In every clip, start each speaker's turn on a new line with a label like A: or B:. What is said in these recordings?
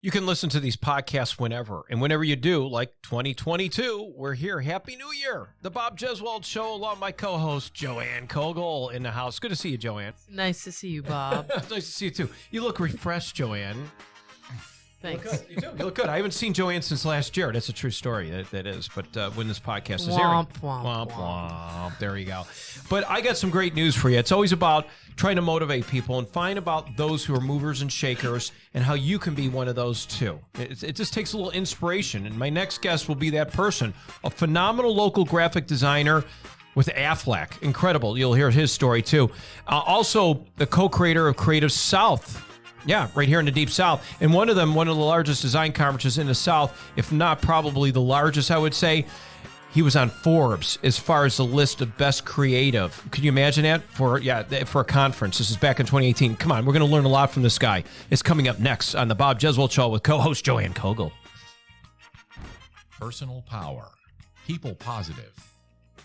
A: You can listen to these podcasts whenever. And whenever you do, like 2022, we're here. Happy New Year. The Bob Jeswald Show, along with my co-host, Joanne Kogel, in the house. Good to see you, Joanne.
B: Nice to see you, Bob.
A: Nice to see you, too. You look refreshed, Joanne.
B: Thanks.
A: You look good. You do. You look good. I haven't seen Joanne since last year. That's a true story. That is. But when this podcast is airing.
B: Womp, womp.
A: There you go. But I got some great news for you. It's always about trying to motivate people and find about those who are movers and shakers and how you can be one of those too. It just takes a little inspiration. And my next guest will be that person, a phenomenal local graphic designer with Aflac. Incredible. You'll hear his story too. Also, the co-creator of Creative South. Yeah, right here in the Deep South. And one of the largest design conferences in the South, if not probably the largest, I would say. He was on Forbes as far as the list of best creative. Could you imagine that? For a conference. This is back in 2018. Come on, we're going to learn a lot from this guy. It's coming up next on the Bob Jeswald Show with co-host Joanne Kogel.
C: Personal power. People positive.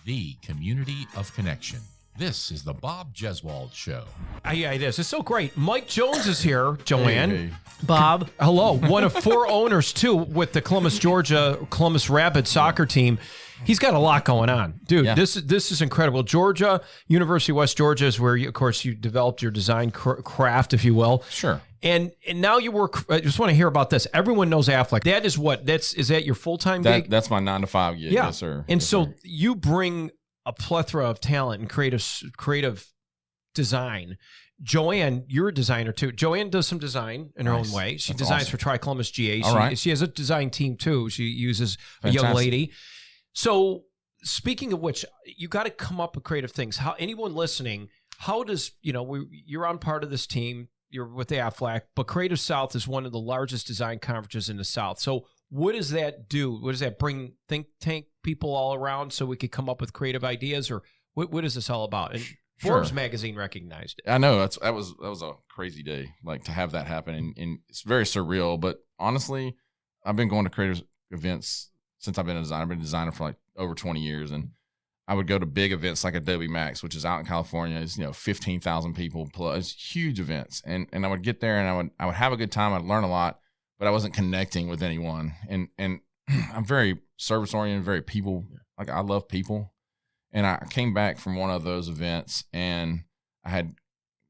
C: The community of connection. This is the Bob Jeswald Show.
A: Yeah, it is. It's so great. Mike Jones is here, Joanne.
D: Hey.
B: Bob.
A: Hello. One of four owners, too, with the Columbus Rapids soccer team. He's got a lot going on. Dude,
D: Yeah.
A: this is incredible. Georgia, University of West Georgia is where, you developed your design craft, if you will.
D: Sure.
A: And now you work, I just want to hear about this. Everyone knows Aflac. That is what? Is that your full-time gig?
D: That's my 9 to 5 gig.
A: Yeah.
D: Yes, sir.
A: And
D: Yes,
A: so
D: sir.
A: you bring a plethora of talent and creative design. Joanne, you're a designer too. Joanne does some design in her own way. She
D: That's
A: designs
D: awesome.
A: for Tri-Columbus GA.
D: All right.
A: She has a design team too. She uses a young
D: Fantastic.
A: lady. So speaking of which, you got to come up with creative things. How anyone listening, how does, you're on part of this team, you're with the Aflac, but Creative South is one of the largest design conferences in the South. So what does that do? What does that bring think tank people all around so we could come up with creative ideas, or what is this all about? And Forbes magazine recognized it.
D: I know that was a crazy day, like to have that happen, and it's very surreal. But honestly, I've been going to creative events since I've been a designer. I've been a designer for like over 20 years, and I would go to big events like Adobe Max, which is out in California. It's 15,000 people plus, huge events, and I would get there and I would have a good time. I'd learn a lot, but I wasn't connecting with anyone. And I'm very service oriented, very people. Like I love people. And I came back from one of those events, and I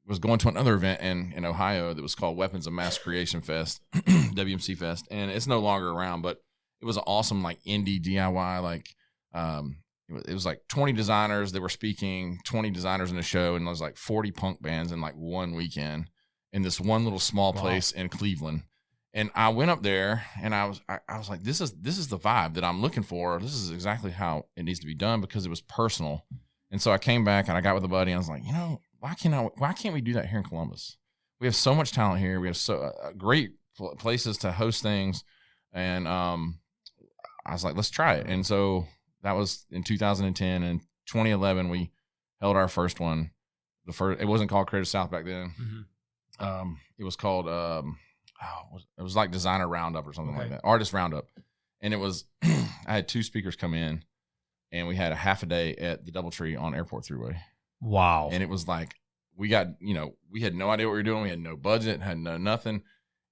D: was going to another event in Ohio that was called Weapons of Mass Creation Fest, WMC Fest, and it's no longer around. But it was an awesome like indie DIY. Like it was like 20 designers that were speaking, 20 designers in the show, and there was like 40 punk bands in like one weekend in this one little small place in Cleveland. And I went up there, and I was like, this is the vibe that I'm looking for. This is exactly how it needs to be done, because it was personal. And so I came back and I got with a buddy, and I was like, why can't we do that here in Columbus? We have so much talent here. We have so great places to host things. And I was like, let's try it. And so that was in 2010. And 2011, we held our first one. It wasn't called Creative South back then. Mm-hmm. It was called it was like Designer Roundup or something like that, Artist Roundup. And it was I had 2 speakers come in, and we had a half a day at the DoubleTree on Airport Thruway.
A: Wow.
D: And it was like we got, we had no idea what we were doing. We had no budget, had no nothing.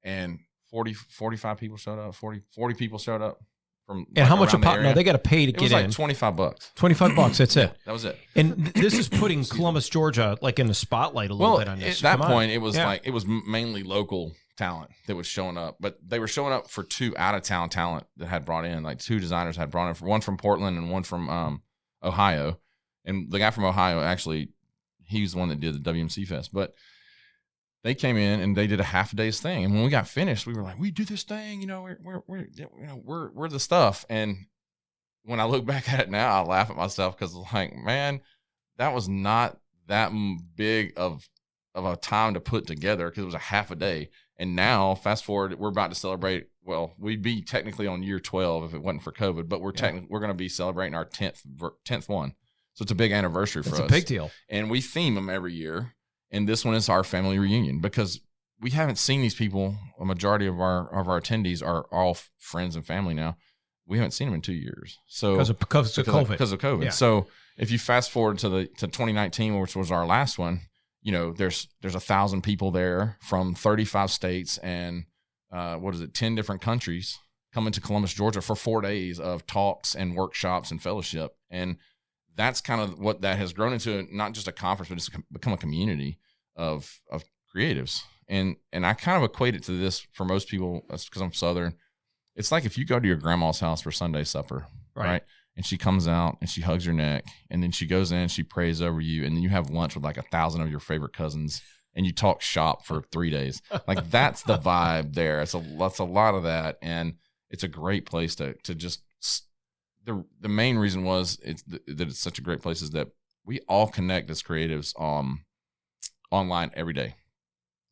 D: And 45 people showed up, 40 people showed up from.
A: And how much a pop? No, they got to pay to get in.
D: It was like $25.
A: $25. That's it.
D: That was it.
A: And this is putting Columbus, Georgia, like in the spotlight a little bit on this.
D: At that point, it was it was mainly local talent that was showing up, but they were showing up for 2 out-of-town talent that had brought in, like 2 designers had brought in, one from Portland and one from Ohio. And the guy from Ohio, actually, he was the one that did the WMC Fest. But they came in and they did a half a day's thing. And when we got finished, we were like, we do this thing, we're the stuff. And when I look back at it now, I laugh at myself, because like, man, that was not that big of a time to put together, because it was a half a day. And now, fast forward, we're about to celebrate. Well, we'd be technically on year 12 if it wasn't for COVID, but we're going to be celebrating our 10th one. So it's a big anniversary for us.
A: It's a big deal.
D: And we theme them every year. And this one is our family reunion, because we haven't seen these people. A majority of our attendees are all friends and family now. We haven't seen them in 2 years. So
A: because of COVID.
D: Because of COVID.
A: Yeah.
D: So if you fast forward to 2019, which was our last one, there's 1,000 people there from 35 states and 10 different countries coming to Columbus, Georgia for 4 days of talks and workshops and fellowship. And that's kind of what that has grown into, not just a conference, but it's become a community of creatives. And I kind of equate it to this for most people, because I'm Southern. It's like if you go to your grandma's house for Sunday supper, right? And she comes out and she hugs your neck, and then she goes in, she prays over you, and then you have lunch with like 1,000 of your favorite cousins, and you talk shop for 3 days. Like that's the vibe there. That's a lot of that, and it's a great place to just. The main reason was that it's such a great place is that we all connect as creatives online every day.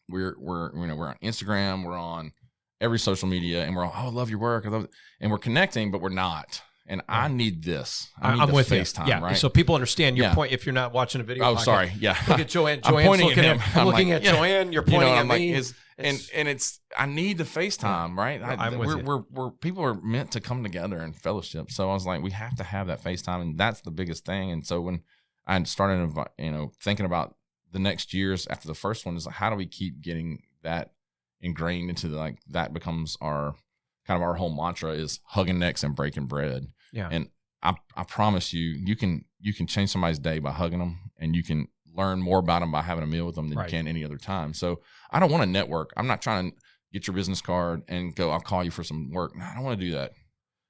D: We're on Instagram, we're on every social media, and we're all, I love your work, I love it. And we're connecting, but we're not. And I need this. I'm with FaceTime,
A: you. Yeah,
D: right?
A: so people understand your point. If you're not watching a video,
D: oh, sorry, yeah.
A: Look at Joanne.
D: I'm pointing at him.
A: I'm looking at Joanne. You're pointing at me.
D: And it's I need the FaceTime, right?
A: I'm with you.
D: We're people are meant to come together and fellowship. So I was like, we have to have that FaceTime, and that's the biggest thing. And so when I started, thinking about the next years after the first one, is like, how do we keep getting that ingrained into that becomes our kind of our whole mantra is hugging necks and breaking bread.
A: Yeah.
D: And I promise you can change somebody's day by hugging them, and you can learn more about them by having a meal with them than you can any other time. So I don't want to network. I'm not trying to get your business card and go, I'll call you for some work. No, I don't want to do that.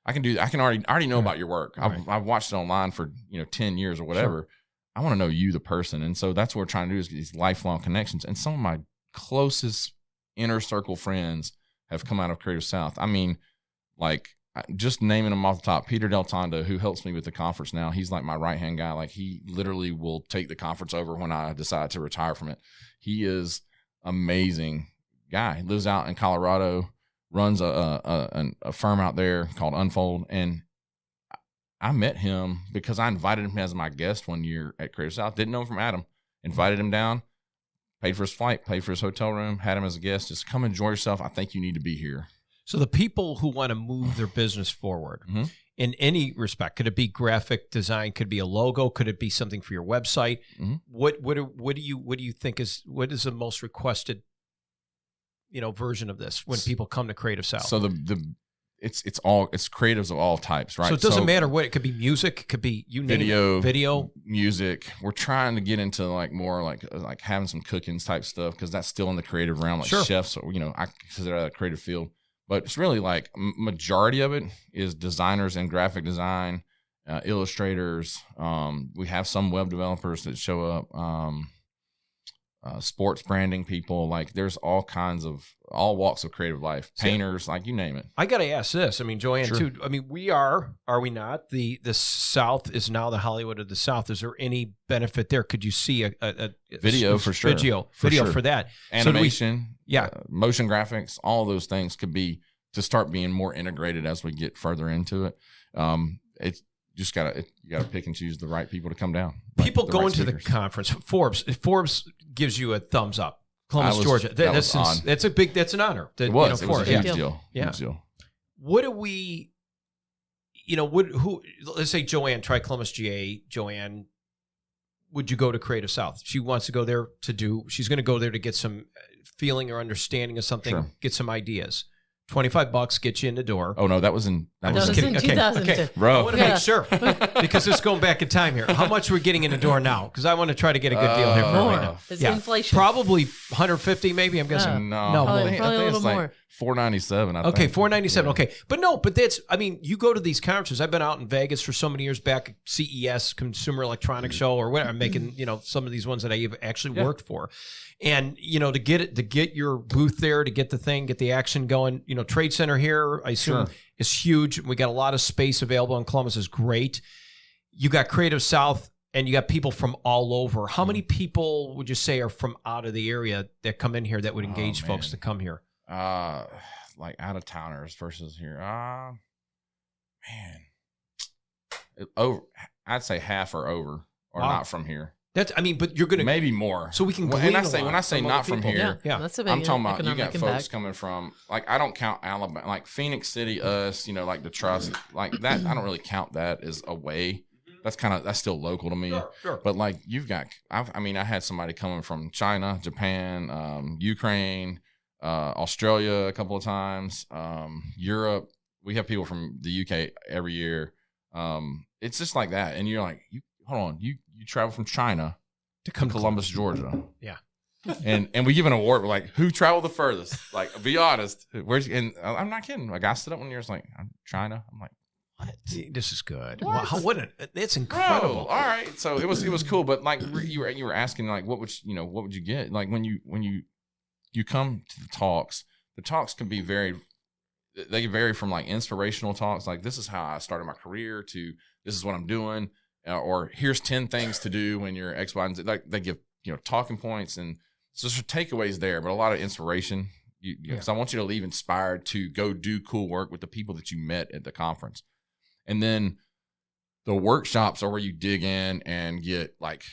D: I can do that. I already know about your work. I've watched it online for 10 years or whatever. Sure. I want to know you, the person. And so that's what we're trying to do, is get these lifelong connections. And some of my closest inner circle friends have come out of Creative South. I mean, like, just naming them off the top, Peter Del Tondo, who helps me with the conference now, he's like my right-hand guy. Like, he literally will take the conference over when I decide to retire from it. He is amazing guy. He lives out in Colorado, runs a firm out there called Unfold. And I met him because I invited him as my guest one year at Creative South. Didn't know him from Adam. Invited him down, paid for his flight, paid for his hotel room, had him as a guest. Just come enjoy yourself. I think you need to be here.
A: So the people who want to move their business forward in any respect, could it be graphic design? Could it be a logo? Could it be something for your website? What do you think is the most requested, version of this when people come to Creative South?
D: So it's creatives of all types, right?
A: So it doesn't matter what it could be. Music, it could be video,
D: music. We're trying to get into more like having some cooking type stuff, because that's still in the creative realm, like chefs. Or, I consider that a creative field. But it's really like majority of it is designers and graphic design, illustrators. We have some web developers that show up, sports branding people. Like, there's all walks of creative life, painters, like you name it.
A: I got to ask this. I mean, Joanne, too. I mean, are we not? The South is now the Hollywood of the South. Is there any benefit there? Could you see a
D: video for sure?
A: Video for that.
D: Animation, motion graphics, all of those things could be to start being more integrated as we get further into it. It's just you gotta pick and choose the right people to come down.
A: People going to the conference. Forbes gives you a thumbs up. Columbus, Georgia. That's an honor.
D: It was a huge deal.
A: Yeah.
D: Huge deal.
A: What do we? Let's say Joanne, try Columbus GA. Joanne, would you go to Creative South? She wants to go there she's going to go there to get some feeling or understanding of something, get some ideas. $25 gets you in the door.
D: Oh no, that was in
B: 2002.
A: Okay. Bro, I want to make sure, because it's going back in time here. How much we're getting in the door now? Because I want to try to get a good deal here for right now.
B: It's inflation.
A: Probably 150, maybe. I'm guessing.
D: No,
B: probably a little more.
D: $497.
A: Okay, $497. Okay, but that's. I mean, you go to these conferences. I've been out in Vegas for so many years back. CES, Consumer Electronics Show, or whatever. I'm making some of these ones that I've actually worked for, and to get your booth there, to get the thing, get the action going. Trade Center here, I assume, is huge. We got a lot of space available in Columbus. Is great. You got Creative South, and you got people from all over. How many people would you say are from out of the area that come in here that would engage folks to come here?
D: Like out of towners versus here. I'd say half or over, or not from here.
A: But you're gonna
D: maybe more.
A: So we can.
D: When I say not from here,
B: that's a big
D: I'm talking about you got
B: impact.
D: folks coming from, like, I don't count Alabama, like Phoenix City, us, like the Trust, like that. I don't really count that as away. That's still local to me.
A: Sure.
D: But like I had somebody coming from China, Japan, Ukraine, Australia a couple of times, Europe. We have people from the UK every year. It's just like that. And you're like, hold on, you travel from China to Columbus, Georgia.
A: Yeah.
D: and we give an award. We're like, who traveled the furthest? Like, be honest. And I'm not kidding. A guy stood up one year. It's like, I'm China. I'm like, what?
A: This is good.
B: What?
A: Wow, it's incredible.
D: Bro, all right. So it was cool. But like you were asking, like, what would you get? Like when you come to the talks can be they vary from like inspirational talks, like this is how I started my career, to this is what I'm doing, or here's 10 things to do when you're X, Y, and Z. Like they give talking points, and so there's takeaways there, but a lot of inspiration. Because I want you to leave inspired to go do cool work with the people that you met at the conference. And then the workshops are where you dig in and get like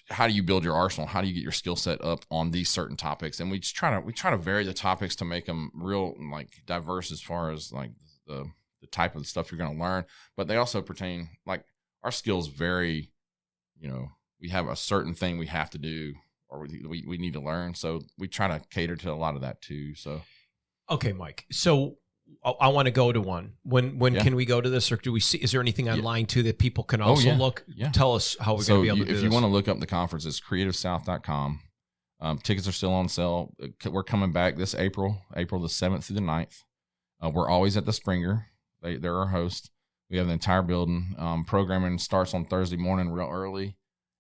D: how do you build your arsenal? How do you get your skill set up on these certain topics? And we try to vary the topics to make them real like diverse as far as like the type of stuff you're going to learn. But they also pertain, like, our skills vary. We have a certain thing we have to do, or we need to learn. So we try to cater to a lot of that too. So
A: okay, Mike. So I want to go to one. When can we go to this, or do we see? Is there anything online too that people can also look? Yeah. Tell us how we're going to be able to do this.
D: If you want to look up the conference, it's creativesouth.com. Tickets are still on sale. We're coming back this April the 7th through the 9th. We're always at the Springer. They're our host. We have the entire building. Programming starts on Thursday morning real early,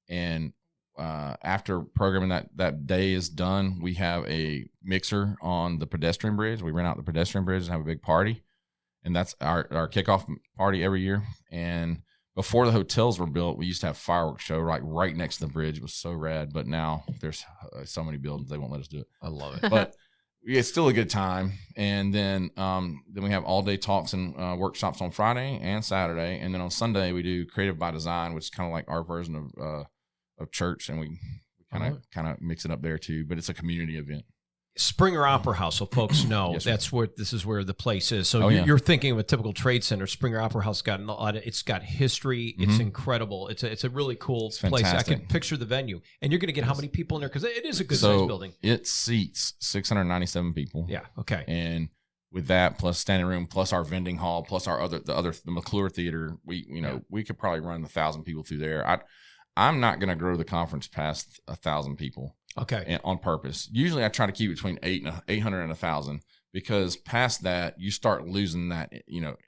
D: and after programming that day is done, we have a mixer on the pedestrian bridge. We rent out the pedestrian bridge and have a big party, and that's our kickoff party every year. And before the hotels were built, we used to have fireworks show right next to the bridge. It was so rad, but now there's so many buildings they won't let us do it.
A: I love it,
D: but it's still a good time. And then we have all day talks and workshops on Friday and Saturday, and then on Sunday we do Creative by Design, which is kind of like our version of church, and we kind of mix it up there too. But it's a community event.
A: Springer Opera House, so folks know this is where the place is. So you're thinking of a typical trade center. Springer Opera House got it's got history. It's incredible. It's a really cool place. I can picture the venue, and you're going to get how many people in there, because it is a good sized building.
D: It seats 697 people.
A: Yeah. Okay.
D: And with that, plus standing room, plus our vending hall, plus the McClure Theater, we could probably run 1,000 people through there. I'm not going to grow the conference past 1,000 people.
A: Okay.
D: On purpose. Usually I try to keep between 800 and 1,000, because past that you start losing that,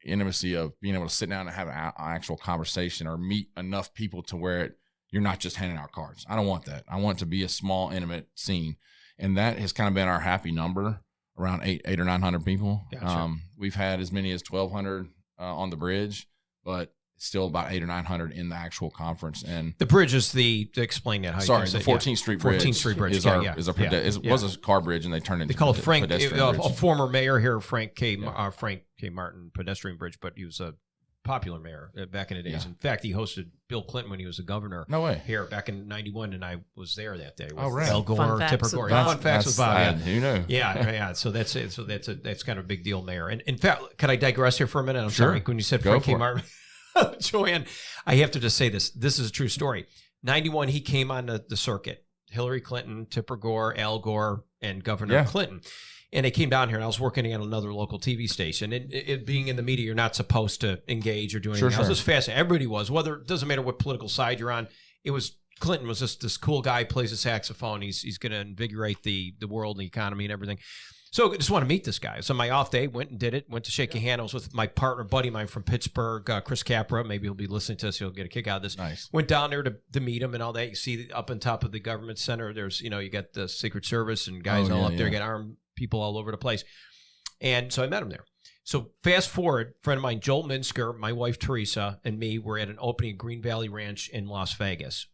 D: intimacy of being able to sit down and have an actual conversation or meet enough people to where you're not just handing out cards. I don't want that. I want it to be a small, intimate scene. And that has kind of been our happy number, around 800 or 900 people.
A: Gotcha.
D: We've had as many as 1,200 on the bridge, but still about 800 or 900 in the actual conference. And
A: the bridge is the explain that. How
D: sorry,
A: you
D: the 14th Street Bridge.
A: 14th Street Bridge
D: is was a car bridge, and they turned it into.
A: They call it Frank,
D: a
A: former mayor here, Frank K. Martin pedestrian bridge, but he was a popular mayor back in the days. In fact, he hosted Bill Clinton when he was a governor.
D: No way.
A: Here back in '91, and I was there that day. With
D: right.
A: Al Gore, Tipper Gore. Fun facts with Bob.
D: Yeah. Who knew?
A: Yeah. So that's it. So that's kind of a big deal mayor. And in fact, can I digress here for a minute? I'm
D: sure.
A: sorry when you said Frank K. Martin. Joanne, I have to just say this. This is a true story. 91, he came on the circuit. Hillary Clinton, Tipper Gore, Al Gore, and Governor Clinton. And they came down here, and I was working at another local TV station. And it being in the media, you're not supposed to engage or do anything. I was just fascinated. Everybody was. It doesn't matter what political side you're on. Clinton was just this cool guy, plays a saxophone. He's going to invigorate the world, the economy, and everything. So I just want to meet this guy. So my off day, went and did it. Went to shake a hand. I was with my partner, buddy of mine from Pittsburgh, Chris Capra. Maybe he'll be listening to this. He'll get a kick out of this.
D: Nice.
A: Went down there to meet him and all that. You see up on top of the government center, there's, you got the Secret Service and guys all up there. You got armed people all over the place. And so I met him there. So fast forward, friend of mine, Joel Minsker, my wife Teresa, and me were at an opening at Green Valley Ranch in Las Vegas.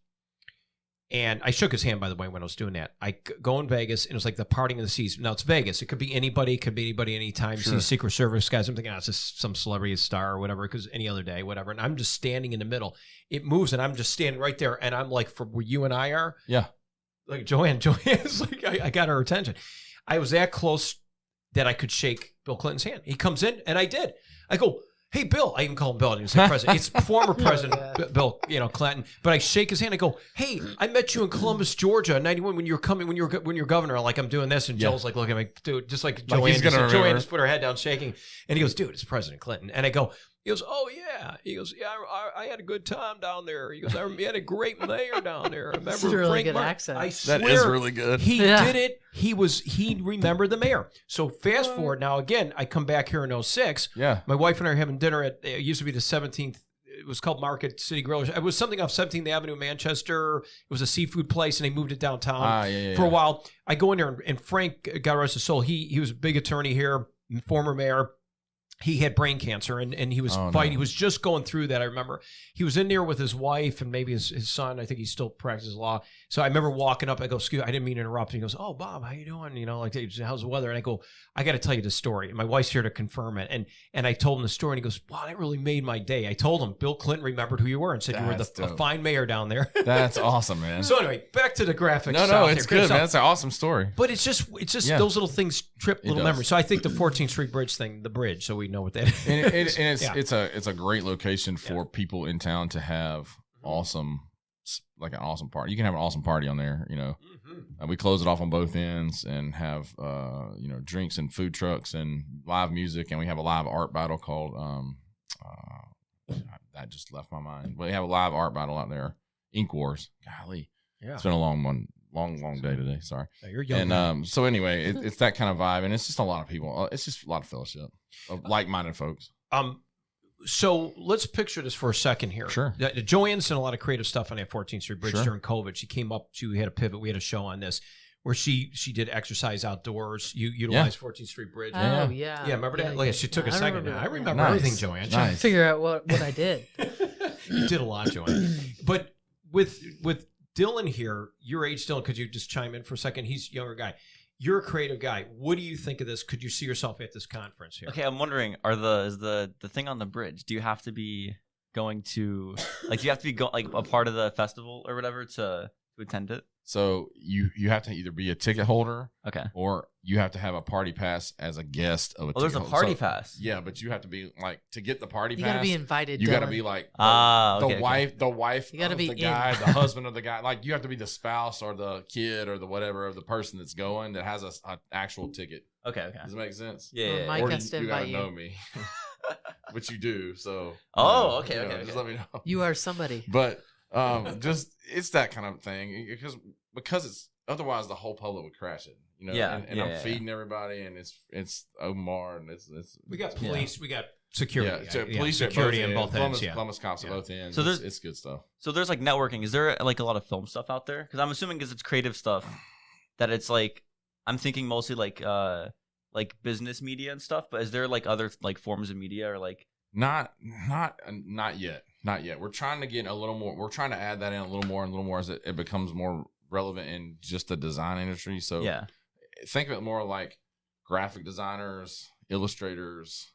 A: And I shook his hand, by the way, when I was doing that. I go in Vegas, and it was like the parting of the seas. Now, it's Vegas. It could be anybody. Anytime.
D: Sure.
A: See Secret Service guys. I'm thinking, it's just some celebrity star or whatever, because any other day, whatever. And I'm just standing in the middle. It moves, and I'm just standing right there. And I'm like, from where you and I are.
D: Yeah.
A: Like, Joanne's like, I got her attention. I was that close that I could shake Bill Clinton's hand. He comes in, and I did. I go, hey, Bill. I even call him Bill. I didn't say president. It's former President Bill, Clinton. But I shake his hand. I go, hey, I met you in Columbus, Georgia in 91 when you were coming, when you're governor. Like, I'm doing this. And Joel's like looking at me, dude, just like Joanne. Joanne just put her head down shaking. And he goes, dude, it's President Clinton. And I go, he goes, oh, yeah. He goes, yeah, I had a good time down there. He goes, I had a great mayor down there. I remember
B: That's a really
A: Frank
B: good
A: Martin.
B: accent.
A: I swear,
D: That is really good.
A: He did it. He remembered the mayor. So fast forward now, again, I come back here in 06.
D: Yeah.
A: My wife and I are having dinner at, it used to be the 17th. It was called Market City Grill. It was something off 17th Avenue, Manchester. It was a seafood place, and they moved it downtown for a while. I go in there, and Frank, God rest his soul, he was a big attorney here, former mayor. He had brain cancer, and he was fighting. He was just going through that. I remember he was in there with his wife and maybe his son. I think he still practices law. So I remember walking up. I go, excuse me, I didn't mean to interrupt. He goes, oh, Bob, how you doing? Like, how's the weather? And I go, I got to tell you the story. And my wife's here to confirm it. And I told him the story, and he goes, wow, that really made my day. I told him Bill Clinton remembered who you were and said you were a fine mayor down there.
D: That's awesome, man.
A: So anyway, back to the graphics.
D: No, it's good, man. That's an awesome story.
A: But it's just those little things trip little memories. So I think the 14th Street Bridge thing, the bridge, so we know what that is.
D: It's a great location for people in town to have an awesome party. You can have an awesome party on there. We close it off on both ends and have drinks and food trucks and live music, and we have a live art battle called that just left my mind. We have a live art battle out there, Ink Wars. Golly, it's been a long day today. Sorry.
A: Yeah, you're young.
D: And so anyway, it's that kind of vibe, and it's just a lot of people. It's just a lot of fellowship of like-minded folks.
A: So let's picture this for a second here.
D: Sure.
A: Joanne's done a lot of creative stuff on that 14th Street Bridge during COVID. She came up, she had a pivot. We had a show on this where she did exercise outdoors. You utilized 14th Street Bridge.
B: Oh, yeah.
A: Yeah, remember that? Like, she took a second. I remember
D: Nice.
A: everything, Joanne.
B: Trying to figure out what I did.
A: You did a lot, Joanne. But with Dylan here, your age, Dylan, could you just chime in for a second? He's a younger guy. You're a creative guy. What do you think of this? Could you see yourself at this conference here?
E: Okay, I'm wondering, is the thing on the bridge, do you have to be going to, like, do you have to be a part of the festival or whatever to attend it?
D: So you have to either be a ticket holder,
E: okay,
D: or you have to have a party pass as a guest of a ticket
E: there's a
D: holder.
E: party pass.
D: Yeah, but you have to be like, to get the party pass.
B: You gotta be invited.
D: You
B: Dylan.
D: gotta be like
E: okay,
D: the wife
B: you gotta
D: of
B: be
D: the guy, the husband of the guy. Like, you have to be the spouse or the kid or the whatever of the person that's going that has a actual ticket.
E: Okay.
D: Does it make sense?
E: Yeah.
B: Mike
D: Or
B: has to
D: you gotta
B: invite you.
D: know me, which you do. So.
E: Okay.
D: Just let me know.
B: You are somebody.
D: But just it's that kind of thing because it's otherwise the whole public would crash it. And I'm feeding everybody, and it's open bar, and it's
A: we got police, we got security.
D: Yeah, so police
A: security
D: at
A: on both ends.
D: Columbus cops at both ends.
E: So
D: it's good stuff.
E: So there's like networking. Is there like a lot of film stuff out there? Because I'm assuming because it's creative stuff, that it's like, I'm thinking mostly like business media and stuff. But is there like other like forms of media or like?
D: Not yet. We're trying to get a little more. We're trying to add that in a little more as it becomes more relevant in just the design industry. So think of it more like graphic designers, illustrators,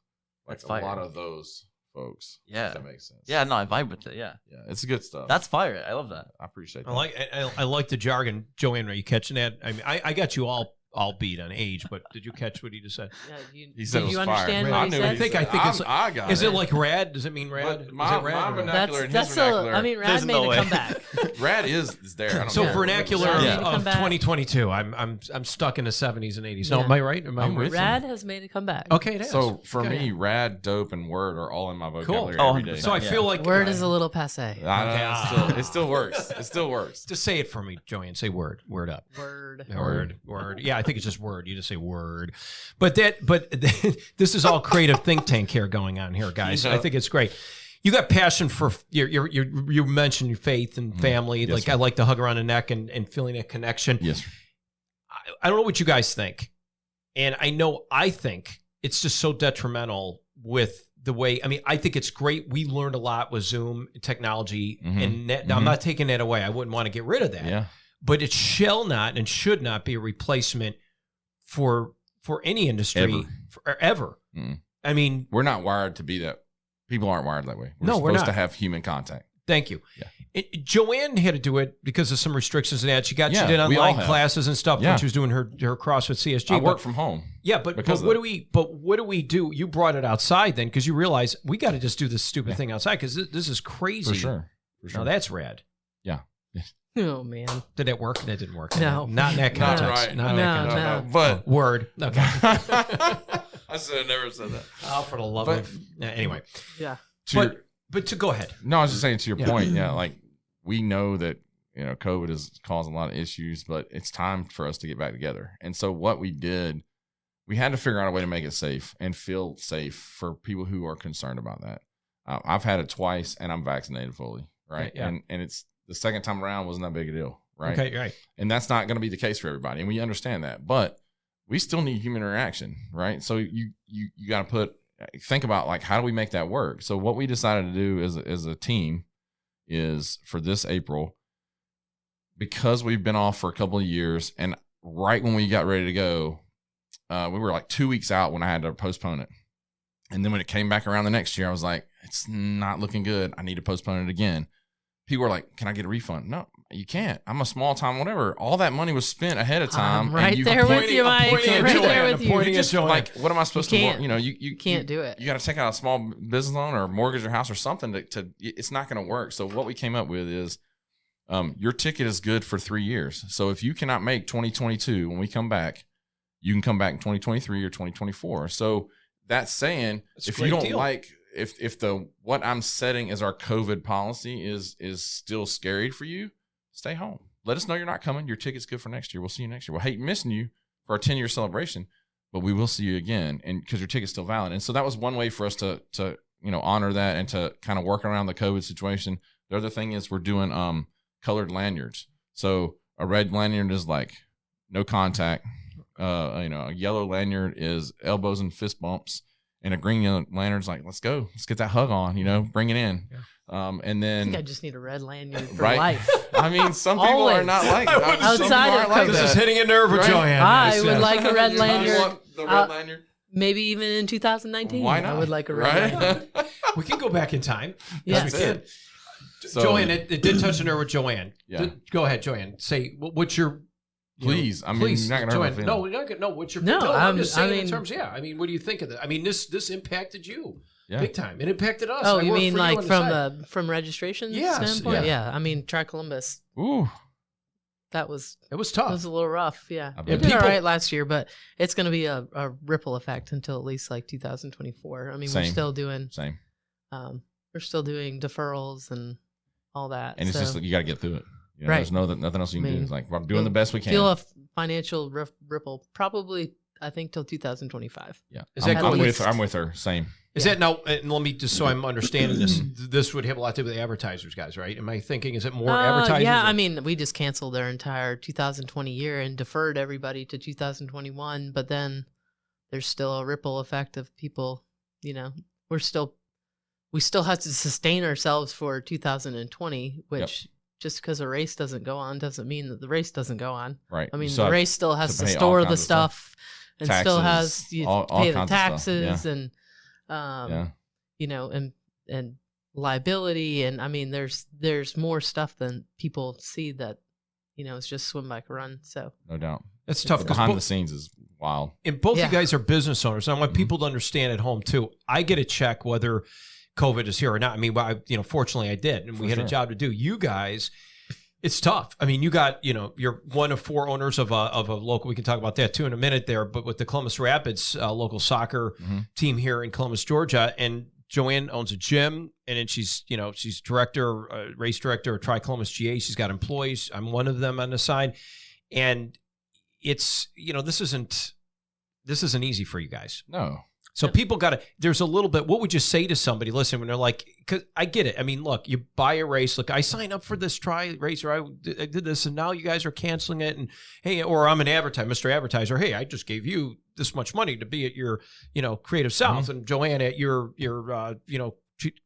D: like
E: That's
D: a
E: fire.
D: lot of those folks.
E: Yeah.
D: If that makes sense.
E: Yeah, no, I vibe with it. Yeah,
D: It's good stuff.
E: that's fire. I love that.
D: I appreciate that.
A: I like the jargon. Joanne, are you catching that? I mean, I got you all beat on age, but did you catch what he just said?
B: Yeah,
D: He said
B: did
D: it
B: you
D: was
B: understand
D: fire.
B: what he said?
A: I think it's.
D: I got
A: Is
D: it.
A: it like rad? Does it mean rad?
D: But
A: Is
D: my
A: it rad? or-
D: vernacular and his
B: That's
D: vernacular.
B: I mean, Rad
E: There's
B: made
E: no
B: a
E: way.
B: comeback.
D: Rad is there. I don't
A: So
D: know.
A: vernacular
B: Yeah.
A: of
B: Come back.
A: 2022. I'm stuck in the 70s and 80s. No,
B: Yeah.
A: am I right? Am I
D: I'm
A: right?
D: with you.
B: Rad has made a comeback.
A: Okay, it is.
D: So for
A: Okay.
D: me, rad, dope, and word are all in my vocabulary
E: Oh,
D: every day.
A: So I
E: Yeah.
A: feel like
B: Word is a little passe.
D: I know, it still works. It still works.
A: Just say it for me, Joanne. Say word. Word up.
B: Word.
A: Word. Yeah, I think it's just word. You just say word. But this is all creative think tank here going on here, guys.
D: Yeah.
A: I think it's great. You got passion for you mentioned your faith and family.
D: Yes,
A: Like,
D: sir.
A: I like to hug around the neck and feeling that connection.
D: Yes. Sir.
A: I don't know what you guys think. And I think it's just so detrimental with the way, I mean, I think it's great. We learned a lot with Zoom technology, and I'm not taking that away. I wouldn't want to get rid of that.
D: Yeah.
A: But it shall not and should not be a replacement for any industry ever.
D: Mm.
A: I mean,
D: We're not wired to be that. People aren't wired that way.
A: No, we're
D: supposed
A: not.
D: to have human contact.
A: Thank you.
D: Yeah.
A: Joanne had to do it because of some restrictions and that. She
D: Yeah,
A: did
D: we all
A: online
D: have.
A: classes and stuff
D: Yeah.
A: when she was doing her CrossFit CSG.
D: I work from home.
A: Yeah, but
D: because of
A: what
D: that.
A: do we do? You brought it outside then because you realize we got to just do this stupid thing outside because this is crazy.
D: For sure.
A: Now that's rad.
D: Yeah.
B: Oh man.
A: Did that work? That didn't work.
B: No.
A: Not in that
D: Not
A: context.
D: right.
A: Not in that
B: No,
A: context.
B: no.
D: But
A: Word. Okay.
D: I should have never said that.
A: Oh, for the love
D: But-
A: of. Anyway.
B: Yeah.
A: But to go ahead.
D: No, I was just saying to your
A: Yeah.
D: point. Yeah, like we know that COVID is causing a lot of issues, but it's time for us to get back together. And so what we did, we had to figure out a way to make it safe and feel safe for people who are concerned about that. I've had it twice, and I'm vaccinated fully, right?
A: Yeah.
D: And it's the second time around wasn't that big a deal, right?
A: Okay. Right.
D: And that's not going to be the case for everybody, and we understand that. But we still need human interaction, right? So you got to think about like how do we make that work? So what we decided to do as a team is for this April, because we've been off for a couple of years, and right when we got ready to go, we were like 2 weeks out when I had to postpone it. And then when it came back around the next year, I was like, it's not looking good. I need to postpone it again. People were like, can I get a refund? No, you can't. I'm a small time, whatever. All that money was spent ahead of time. and
B: Right
D: you-
B: there with you,
A: I'm
B: Mike.
A: pointing at
B: Right
A: Joanne.
B: there
A: I'm
B: with you.
A: pointing
D: You
A: at
D: just
A: Joanne.
D: like, what am I supposed to?
B: can't.
D: You
B: Can't do it.
D: You got to take out a small business loan or mortgage your house or something to it's not going to work. So what we came up with is your ticket is good for 3 years. So if you cannot make 2022 when we come back, you can come back in 2023 or 2024. So that's saying
A: That's a
D: if
A: great
D: you don't
A: deal.
D: like if the what I'm setting as our COVID policy is still scary for you, stay home. Let us know you're not coming. Your ticket's good for next year. We'll see you next year. We'll hate missing you for our 10-year celebration, but we will see you again, and because your ticket's still valid. And so that was one way for us to honor that and to kind of work around the COVID situation. The other thing is we're doing colored lanyards. So a red lanyard is like no contact. A yellow lanyard is elbows and fist bumps, and a green lanyard's like let's go, let's get that hug on, bring it in.
A: Yeah.
D: And
B: I think I
D: then
B: just need a red lanyard for
D: right.
B: life.
D: I mean, some people are
B: Always.
D: not like
A: I wouldn't-
D: some people
B: Outside
D: aren't
B: of
D: like
B: COVID.
A: This is
D: that.
A: hitting a nerve with
D: Right?
A: Joanne.
B: I
A: Yes,
B: would
A: yes.
B: like a red
D: You
B: lanyard.
D: want the red lanyard?
B: Maybe even in 2019.
D: Why not?
B: I would like a red lanyard.
D: right?
A: We can go back in time.
B: Yes.
A: Yes, we
D: That's
A: can.
D: it. So-
A: Joanne, it did touch a nerve with Joanne.
D: Yeah.
A: Go ahead, Joanne. Say what's your.
D: Please. I mean,
A: please,
D: you're not gonna hurt my
A: Joanne.
D: feelings.
A: No, we're not gonna. No, what's your?
B: No,
A: I'm just saying in
B: mean-
A: terms. Yeah, I mean, what do you think of that? I mean, this impacted you
D: Yeah.
A: big time. It impacted us.
B: Oh,
A: I
B: you
A: work
B: mean
A: for
B: like
A: on the
B: from
A: side.
B: from registration
A: Yes,
B: standpoint?
A: yeah.
B: Yeah. I mean, Try Columbus.
D: Ooh.
B: That was
A: It was
B: it
A: tough.
B: was a little rough. Yeah.
D: I
B: We
D: bet.
B: did all
A: People-
B: right last year, but it's going to be a ripple effect until at least like 2024. I mean,
D: Same.
B: we're still doing
D: Same.
B: deferrals and all that.
D: And it's
B: so
D: just like you got to get through it.
B: Right.
D: There's nothing else you can
B: I
D: do.
B: mean,
D: It's like we're doing the best we can.
B: feel a financial ripple probably I think till 2025.
D: Yeah.
A: Is that
D: I'm
A: going-
D: with her. I'm with her. Same.
A: Is
B: Yeah.
A: that now? And let me just so I'm understanding this. This would have a lot to do with the advertisers, guys, right? Am I thinking? Is it more advertisers?
B: Yeah,
A: or-
B: I mean, we just canceled their entire 2020 year and deferred everybody to 2021. But then there's still a ripple effect of people. We still have to sustain ourselves for 2020, which just because a race doesn't go on doesn't mean that the race doesn't go on.
D: Right.
B: I mean,
D: So
B: the race still has
D: to
B: to
D: pay all
B: store
D: kinds
B: the
D: of stuff.
B: stuff and still has
D: Taxes,
B: you
D: all
B: pay the
D: kinds of stuff, yeah.
B: taxes and
D: Yeah.
B: and liability, and I mean there's more stuff than people see that it's just swim bike run. So
D: No doubt.
A: That's tough because
D: Behind the scenes is wild.
A: and both
B: Yeah.
A: you guys are business owners. And I want
D: Mm-hmm.
A: people to understand at home too. I get a check whether COVID is here or not. I mean, fortunately I did, and we
D: For
A: had a
D: sure.
A: job to do. You guys, it's tough. I mean, you got you're one of 4 owners of a local. We can talk about that too in a minute there. But with the Columbus Rapids local soccer
D: Mhm.
A: team here in Columbus, Georgia, and Joanne owns a gym, and then she's director, race director of Tri Columbus GA. She's got employees. I'm one of them on the side, and it's this isn't easy for you guys.
D: No.
A: So people got to. There's a little bit. What would you say to somebody? Listen, when they're like, because I get it. I mean, look, you buy a race. Look, I signed up for this tri race, or I did this, and now you guys are canceling it. And hey, or I'm an advertiser, Mr. Advertiser. Hey, I just gave you this much money to be at your, Creative South, and Joanne at your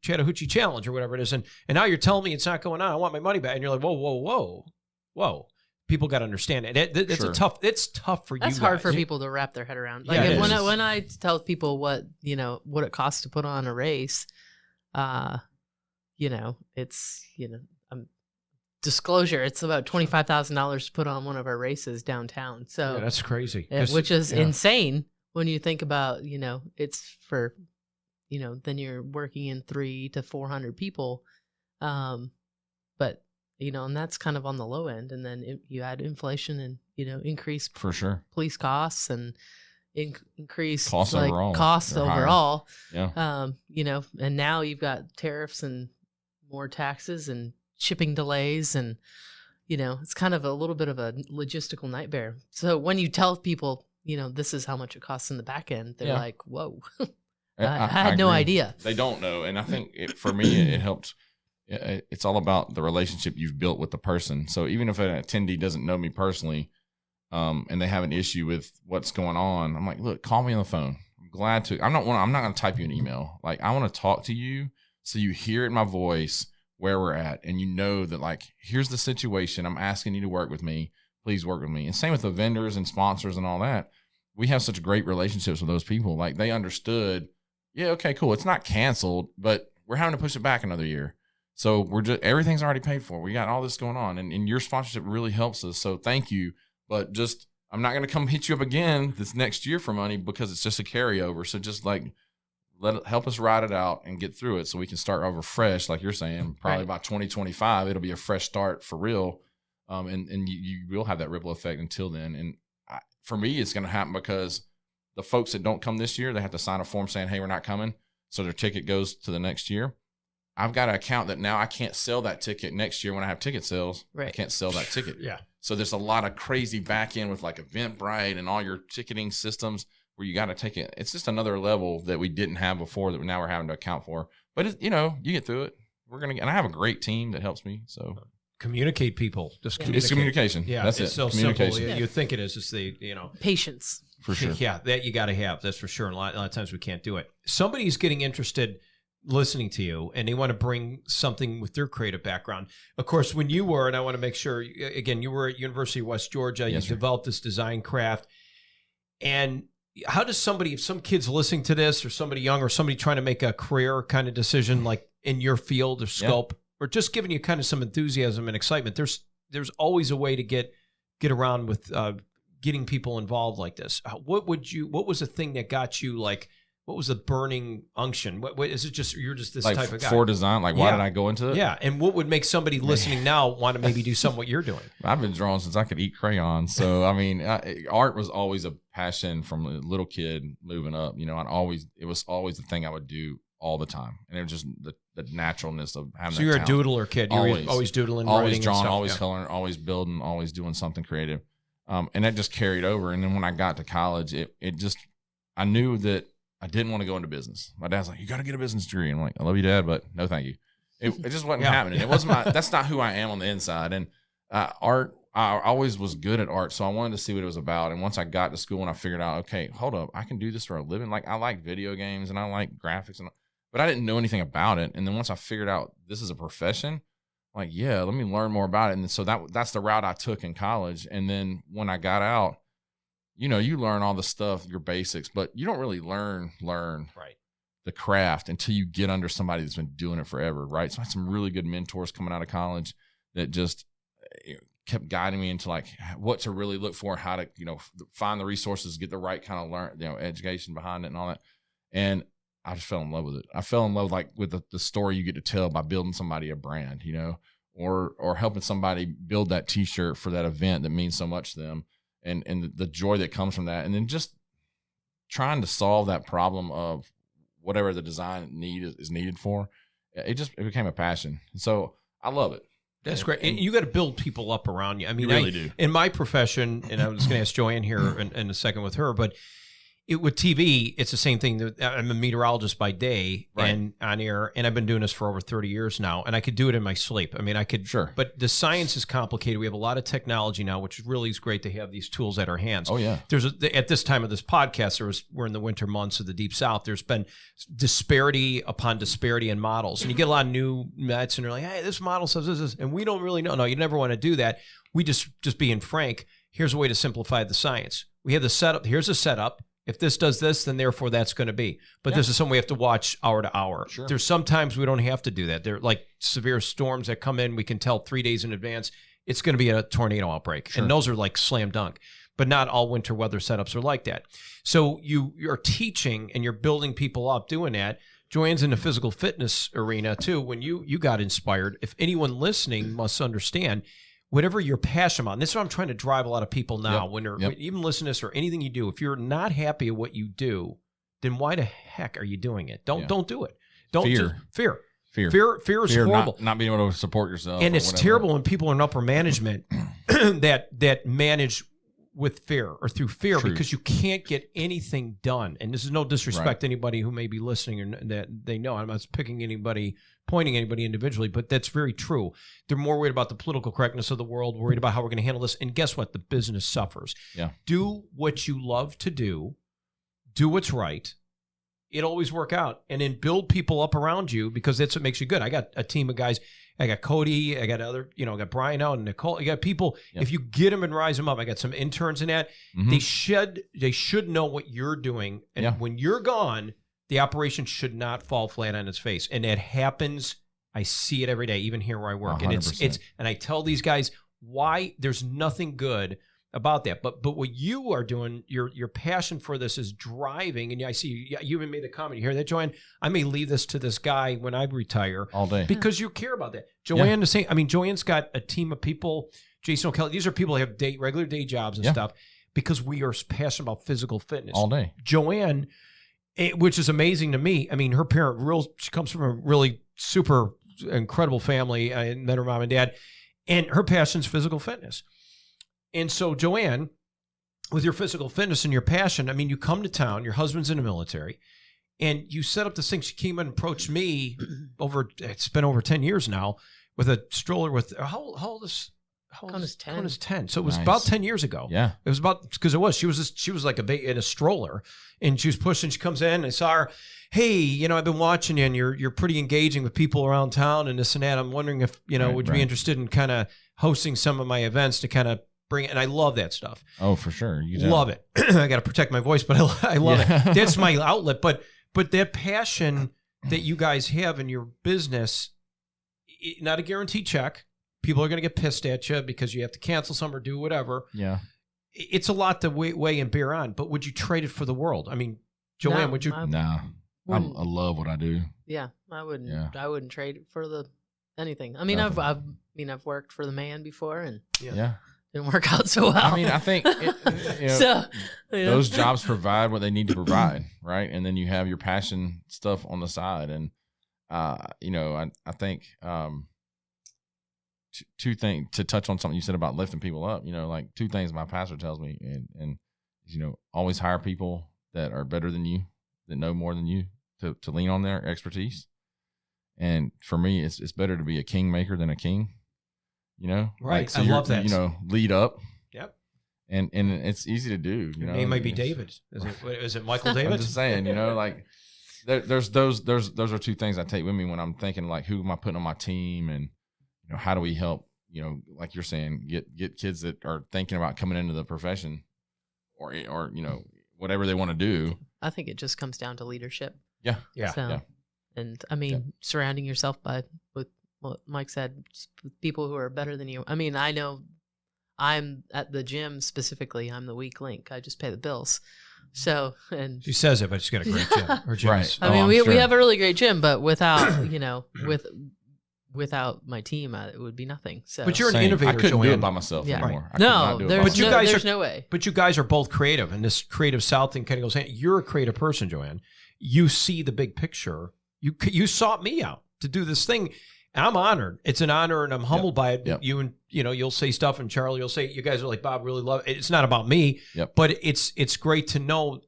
A: Chattahoochee Challenge or whatever it is, and now you're telling me it's not going on. I want my money back, and you're like, whoa. People got to understand it. It's
D: Sure.
A: It's tough for
B: that's
A: you.
B: hard
A: guys.
B: for people to wrap their head around.
A: Yeah,
B: Like
A: it
B: when
A: is.
B: when I tell people what it costs to put on a race, it's, disclosure, it's about $25,000 to put on one of our races downtown. So
A: Yeah, that's crazy.
B: which is
A: Yeah.
B: insane when you think about, it's for, then you're working in 300 to 400 people. But, and that's kind of on the low end. And then you add inflation and, increase
D: For sure.
B: police costs and increase
D: Costs overall.
B: costs
D: They're higher.
B: overall.
D: Yeah.
B: And now you've got tariffs and more taxes and shipping delays, and it's kind of a little bit of a logistical nightmare. So when you tell people, this is how much it costs in the back end, they're
D: Yeah.
B: like, whoa. I had no
D: agree.
B: idea.
D: They don't know. And I think for me, it helped. It's all about the relationship you've built with the person. So even if an attendee doesn't know me personally, and they have an issue with what's going on, I'm like, look, call me on the phone. I'm glad to. I'm not going to type you an email. Like, I want to talk to you so you hear it in my voice where we're at, and that, like, here's the situation. I'm asking you to work with me. Please work with me. And same with the vendors and sponsors and all that. We have such great relationships with those people. Like, they understood, yeah, okay, cool. It's not canceled, but we're having to push it back another year. So everything's already paid for. We got all this going on, and your sponsorship really helps us. So thank you. But just, I'm not going to come hit you up again this next year for money because it's just a carryover. So just like, help us ride it out and get through it so we can start over fresh. Like you're saying, probably
B: Right.
D: by 2025, it'll be a fresh start for real. And you will have that ripple effect until then. And for me, it's going to happen because the folks that don't come this year, they have to sign a form saying, hey, we're not coming. So their ticket goes to the next year. I've got an account that now I can't sell that ticket next year when I have ticket sales.
B: Right.
D: I can't sell that ticket.
A: Yeah.
D: So there's a lot of crazy back end with like Eventbrite and all your ticketing systems where you got to take it. It's just another level that we didn't have before that now we're having to account for. But it's, you get through it. And I have a great team that helps me. So
A: Communicate, people. Just communicate.
D: it's communication.
A: Yeah,
D: That's
A: it's
D: it.
A: so simple.
D: Communication.
A: You think it is. It's the,
B: Patience.
D: For sure.
A: Yeah, that you got to have. That's for sure. And a lot of times we can't do it. Somebody's getting interested listening to you, and they want to bring something with their creative background. Of course, when you were, and I want to make sure, again, you were at University of West Georgia.
D: Yes,
A: you
D: sir.
A: developed this design craft. And how does somebody, if some kid's listening to this, or somebody young, or somebody trying to make a career kind of decision, like in your field or scope, or just giving you kind of some enthusiasm and excitement, there's always a way to get around with getting people involved like this. What was the thing that got you, like, what was the burning unction? What is it? Just you're just this
D: Like
A: type of guy
D: for design, like why
A: Yeah.
D: did I go into it?
A: Yeah, and what would make somebody listening now want to maybe do something what you're doing?
D: I've been drawing since I could eat crayons. So, I mean, art was always a passion from a little kid moving up. It was always the thing I would do all the time. And it was just the naturalness of having
A: So
D: that
A: you're a
D: talent.
A: doodler kid. You were always doodling,
D: Always
A: writing and
D: drawing,
A: stuff.
D: always
A: Yeah.
D: coloring, always building, always doing something creative. And that just carried over. And then when I got to college, I knew that I didn't want to go into business. My dad's like, you got to get a business degree. And I'm like, I love you, Dad, but no, thank you. It just wasn't
A: Yeah.
D: happening. It wasn't that's not who I am on the inside. And art, I always was good at art. So I wanted to see what it was about. And once I got to school and I figured out, okay, hold up, I can do this for a living. Like, I like video games and I like graphics, but I didn't know anything about it. And then once I figured out this is a profession, like, yeah, let me learn more about it. And so that's the route I took in college. And then when I got out, you learn all the stuff, your basics, but you don't really learn
A: Right.
D: the craft until you get under somebody that's been doing it forever, right? So I had some really good mentors coming out of college that just kept guiding me into like what to really look for, how to, find the resources, get the right kind of education behind it and all that. And I just fell in love with it. I fell in love with the story you get to tell by building somebody a brand, or helping somebody build that t-shirt for that event that means so much to them. And the joy that comes from that. And then just trying to solve that problem of whatever the design is needed for. It became a passion. And so I love it.
A: That's great. And you got to build people up around you. I mean,
D: You really do.
A: In my profession, and I was going to ask Joanne here in a second with her, but with TV, it's the same thing. I'm a meteorologist by day and on air, and I've been doing this for over 30 years now, and I could do it in my sleep. I mean, I could.
D: Sure.
A: But the science is complicated. We have a lot of technology now, which really is great to have these tools at our hands.
D: Oh, yeah.
A: At this time of this podcast, we're in the winter months of the Deep South. There's been disparity upon disparity in models, and you get a lot of new mets, and they're like, hey, this model says this, and we don't really know. No, you never want to do that. We just being frank, here's a way to simplify the science. We have the setup. Here's a setup. If this does this, then therefore that's going to be. But
D: Yeah.
A: this is something we have to watch hour to hour.
D: Sure.
A: There's sometimes we don't have to do that. They're like severe storms that come in. We can tell 3 days in advance it's going to be a tornado outbreak.
D: Sure.
A: And those are like slam dunk. But not all winter weather setups are like that. So you're teaching and you're building people up doing that. Joanne's in the physical fitness arena too. When you got inspired, if anyone listening must understand, whatever you're passionate about, and this is what I'm trying to drive a lot of people now,
D: Yep.
A: when they're
D: Yep.
A: even listen to this or anything you do, if you're not happy at what you do, then why the heck are you doing it? Don't do it. Don't
D: Fear.
A: Fear.
D: Fear.
A: Fear is horrible.
D: Not being able to support yourself.
A: And
D: or
A: it's
D: whatever.
A: terrible when people are in upper management that manage with fear or through fear
D: True.
A: because you can't get anything done. And this is no disrespect
D: Right.
A: to anybody who may be listening or that they know. I'm not picking anybody, pointing anybody individually, but that's very true. They're more worried about the political correctness of the world, worried about how we're going to handle this. And guess what? The business suffers.
D: Yeah.
A: Do what you love to do. Do what's right. It'll always work out. And then build people up around you because that's what makes you good. I got a team of guys. I got Cody. I got other, I got Brian out and Nicole. I got people.
D: Yep.
A: If you get them and rise them up, I got some interns in that.
D: Mhm.
A: They should know what you're doing. And
D: Yeah.
A: when you're gone, the operation should not fall flat on its face. And that happens. I see it every day, even here where I work. And it's
D: 100%.
A: and I tell these guys why there's nothing good about that. But what you are doing, your passion for this is driving. And I see you even made the comment. You hear that, Joanne? I may leave this to this guy when I retire
D: all day.
A: because you care about that. Joanne, the same. I mean, Joanne's got a team of people. Jason O'Kelly. These are people that have regular day jobs and
D: Yeah.
A: stuff because we are passionate about physical fitness.
D: all day.
A: Joanne, which is amazing to me. I mean, her parent, she comes from a really super incredible family. I met her mom and dad, and her passion's physical fitness. And so, Joanne, with your physical fitness and your passion, I mean, you come to town, your husband's in the military, and you set up this thing. She came and approached me it's been over 10 years now, with a stroller with, how old is
B: Kona's 10.
A: Kona's 10. So it was
D: Nice.
A: about 10 years ago.
D: Yeah.
A: It was about, because she was like in a stroller, and she was pushing, she comes in, and I saw her, hey, I've been watching you, and you're pretty engaging with people around town and this and that. I'm wondering if, would you be interested in kind of hosting some of my events to kind of bring it. And I love that stuff.
D: Oh, for sure. You do.
A: Love it. I got to protect my voice, but I love
D: Yeah.
A: it. That's my outlet. But that passion that you guys have in your business, not a guaranteed check. People are going to get pissed at you because you have to cancel some or do whatever.
D: Yeah.
A: It's a lot to weigh and bear on. But would you trade it for the world? I mean, Joanne,
B: No,
A: would you?
B: I
D: No. I
B: wouldn't.
D: love what I do.
B: Yeah, I wouldn't.
D: Yeah.
B: I wouldn't trade it for anything. I mean,
D: Nothing.
B: I've worked for the man before and
D: Yeah.
B: didn't work out so well.
D: I mean, I think
B: so.
D: those jobs provide what they need to provide, right? And then you have your passion stuff on the side. And, I think two things to touch on something you said about lifting people up, like two things my pastor tells me and always hire people that are better than you, that know more than you to lean on their expertise. And for me, it's better to be a kingmaker than a king,
A: Right.
D: so
A: I
D: you're-
A: love that.
D: Lead up.
A: Yep.
D: And it's easy to do.
A: Your name might be
D: It's-
A: David. Is it Michael David?
D: I'm just saying, like there's those are two things I take with me when I'm thinking like, who am I putting on my team, and how do we help, like you're saying, get kids that are thinking about coming into the profession, or whatever they want to do.
B: I think it just comes down to leadership.
A: Yeah.
B: So,
D: Yeah.
B: and I mean, surrounding yourself with what Mike said, with people who are better than you. I mean, I know I'm at the gym specifically. I'm the weak link. I just pay the bills. So, and
A: She says it, but she's got a great gym. Her gym
D: Right.
A: is-
B: I mean,
D: I'm
B: we
D: sure.
B: have a really great gym, but without without my team, it would be nothing. So,
A: But you're an
D: Same.
A: innovator,
D: I couldn't do
A: Joanne.
D: it by myself
B: Yeah.
D: anymore. I could not
B: no,
D: do it by
B: there's
A: But you
B: no,
A: guys
B: there's
A: are-
B: no way.
A: But you guys are both creative, and this creative South thing kind of goes hand. You're a creative person, Joanne. You see the big picture. You sought me out to do this thing. I'm honored. It's an honor, and I'm humbled by it.
D: Yep.
A: You and you'll say stuff, and Charlie, you'll say, you guys are like, Bob, really love it. It's not about me,
D: Yep.
A: but it's great to know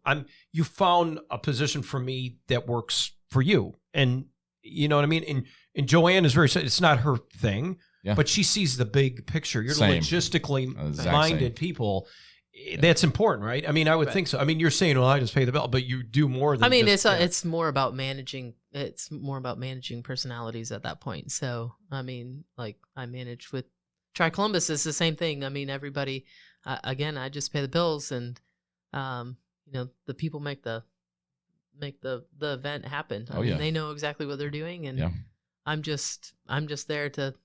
A: you found a position for me that works for you, and you know what I mean. And Joanne is it's not her thing,
D: Yeah.
A: but she sees the big picture. You're
D: Same.
A: logistically
D: Exact
A: minded
D: same.
A: people. That's important, right? I mean, I would
B: Right.
A: think so. I mean, you're saying, well, I just pay the bill, but you do more than
B: I mean,
A: just,
B: it's more about managing. It's more about managing personalities at that point. So, I mean, like I manage with Tri Columbus is the same thing. I mean, everybody. Again, I just pay the bills, and the people make the event happen. I
D: Oh,
B: mean,
D: yeah.
B: they know exactly what they're doing, and
D: Yeah.
B: I'm just there to.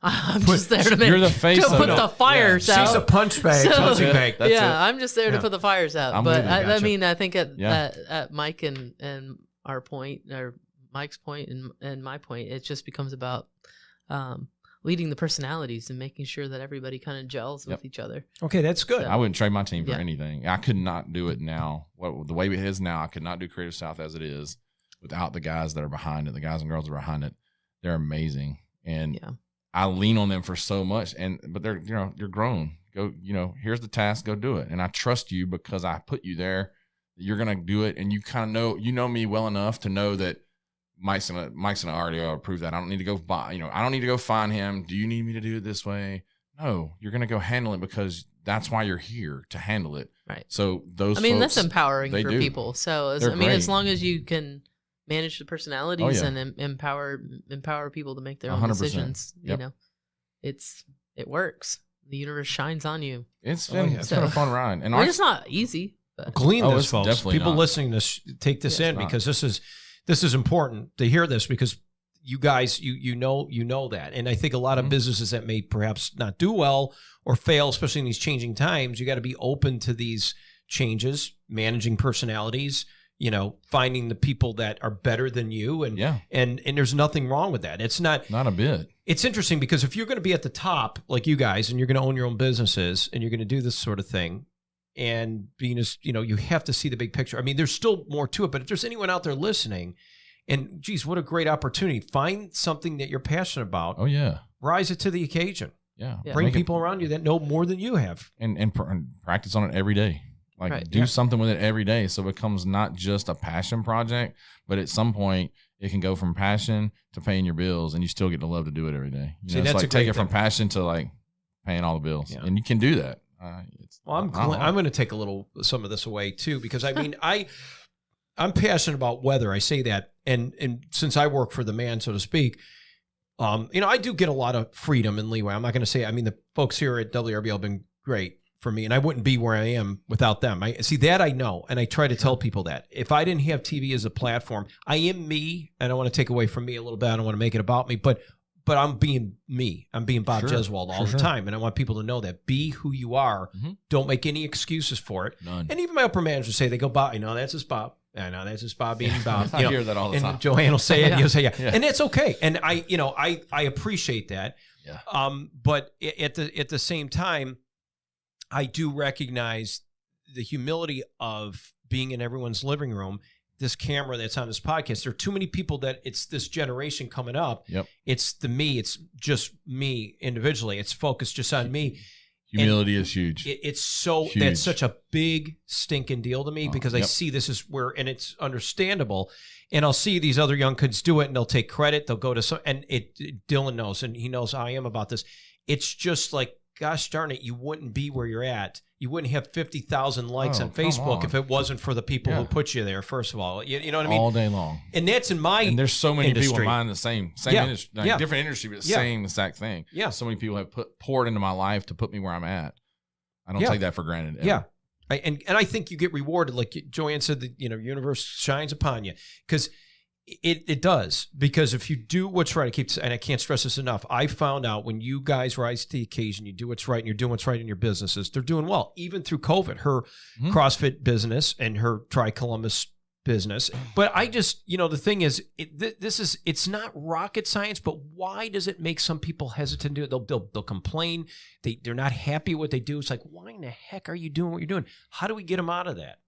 B: I'm just there to make
D: You're the face
B: to
D: of
B: put
D: it.
B: the fires out.
A: She's a punch bag,
B: So-
A: punching bag.
D: That's
B: yeah,
D: it.
B: I'm just there to
A: Yeah.
B: put the fires out.
D: I'm
B: but
D: with you.
B: I
A: Gotcha.
B: mean, I think
D: Yeah.
B: at Mike and our point, or Mike's point and my point, it just becomes about leading the personalities and making sure that everybody kind of gels
D: Yep.
B: with each other.
A: Okay, that's good.
D: I wouldn't trade my team for
B: Yeah.
D: anything. I could not do it now. The way it is now, I could not do Creative South as it is without the guys that are behind it, the guys and girls that are behind it. They're amazing. And
B: Yeah.
D: I lean on them for so much. But they're, you're grown. Go, here's the task, go do it. And I trust you because I put you there. You're going to do it. And you kind of know me well enough to know that Mike's gonna already approve that. I don't need to go buy, I don't need to go find him. Do you need me to do it this way? No, you're gonna go handle it because that's why you're here, to handle it.
B: Right.
D: So those
B: that's
D: folks,
B: empowering
D: they
B: for
D: do.
B: people. So
D: They're
B: as
D: great.
B: long as you can manage the personalities
D: Oh, yeah.
B: and empower people to make their own
D: 100%.
B: decisions,
D: Yep.
B: it works. The universe shines on you.
D: it's
A: Oh,
D: been
A: yeah.
D: it's been a fun ride. And
B: I mean, it's not easy, but
A: Glean
D: Oh,
A: this,
D: it's
A: folks.
D: definitely
A: People
D: not.
A: listening to this, take this
B: Yeah,
A: in
D: it's not.
A: because this is important to hear this, because you guys, you know that. And I think a lot of
D: Mhm.
A: businesses that may perhaps not do well or fail, especially in these changing times, you got to be open to these changes, managing personalities, finding the people that are better than you. And
D: Yeah,
A: and there's nothing wrong with that. It's not.
D: not a bit.
A: It's interesting because if you're going to be at the top like you guys and you're going to own your own businesses and you're going to do this sort of thing, and being as you have to see the big picture. I mean, there's still more to it, but if there's anyone out there listening, and geez, what a great opportunity. Find something that you're passionate about.
D: Oh yeah,
A: Rise it to the occasion.
D: yeah.
B: Yeah.
A: Bring
D: Make it-
A: people around you that know more than you have.
D: and practice on it every day. Like
B: Right,
D: do
A: yeah.
D: something with it every day, so it becomes not just a passion project, but at some point it can go from passion to paying your bills, and you still get to love to do it every day.
A: See,
D: It's
A: that's
D: like
A: a
D: take
A: great
D: it from
A: thing.
D: passion to like paying all the bills,
A: Yeah.
D: and you can do that.
A: Well, I'm going to take some of this away too, because I mean, I'm passionate about weather. I say that, and since I work for the man, so to speak, I do get a lot of freedom and leeway. I'm not going to say. I mean, the folks here at WRBL have been great for me, and I wouldn't be where I am without them. I see that, I know, and I try to tell people that if I didn't have TV as a platform, I am me. I don't want to take away from me a little bit. I don't want to make it about me, but I'm being me. I'm being Bob
D: Sure.
A: Jeswald all
D: Sure.
A: the time, and I want people to know that. Be who you are.
D: Mhm.
A: Don't make any excuses for it.
D: None.
A: And even my upper managers say, they go, Bob, that's just Bob. I know that's just Bob being Bob.
D: I hear that all the
A: and
D: time.
A: Joanne will say it.
B: Yeah.
A: You'll say, yeah.
D: Yeah.
A: And it's okay. And I appreciate that.
D: Yeah.
A: But at the same time, I do recognize the humility of being in everyone's living room. This camera that's on this podcast, there are too many people that it's this generation coming up.
D: Yep.
A: It's it's just me individually. It's focused just on me.
D: Humility is huge.
A: It's so
D: Huge.
A: that's such a big stinking deal to me,
D: Oh,
A: because I
D: yep.
A: see this is where, and it's understandable. And I'll see these other young kids do it, and they'll take credit. They'll go to some, and Dylan knows, and he knows how I am about this. It's just like, gosh darn it, you wouldn't be where you're at. You wouldn't have 50,000 likes
D: Oh,
A: on
D: come
A: Facebook
D: on.
A: if it wasn't for the people who
D: Yeah.
A: put you there. First of all, you know what I mean.
D: all day long.
A: And that's in my
D: And there's so many people
A: industry.
D: in mine the same
A: Yeah.
D: industry, like
A: Yeah.
D: different industry, but the
A: Yeah.
D: same exact thing.
A: Yeah.
D: So many people have poured into my life to put me where I'm at. I don't
A: Yeah.
D: take that for granted. ever.
A: Yeah. And I think you get rewarded, like Joanne said, that universe shines upon you, because it does. Because if you do what's right, and I can't stress this enough, I found out when you guys rise to the occasion, you do what's right, and you're doing what's right in your businesses, they're doing well, even through COVID. Her
D: Mhm.
A: CrossFit business and her Tri-Columbus business. But I just, the thing is, it's not rocket science, but why does it make some people hesitant to do it? They'll complain. They're not happy with what they do. It's like, why in the heck are you doing what you're doing? How do we get them out of that?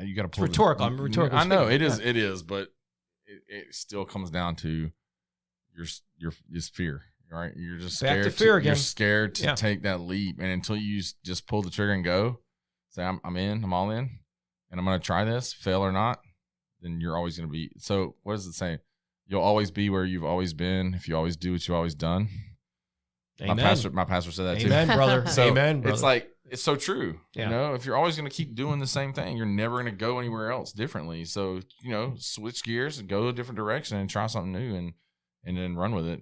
D: You got to pull.
A: rhetorical. I'm rhetorical
D: I know
A: speaking.
D: it is.
A: Yeah.
D: It is, but it still comes down to your fear. Right? You're just
A: Back
D: scared.
A: to fear again.
D: You're scared to
A: Yeah.
D: take that leap, and until you just pull the trigger and go, say I'm in. I'm all in, and I'm going to try this, fail or not. Then you're always going to be. So what does it say? You'll always be where you've always been if you always do what you've always done.
A: Amen.
D: My pastor said that
A: Amen,
D: too.
A: brother.
D: So
A: Amen, brother.
D: it's like, it's so true.
A: Yeah.
D: If you're always going to keep doing the same thing, you're never going to go anywhere else differently. So, switch gears and go a different direction and try something new and then run with it.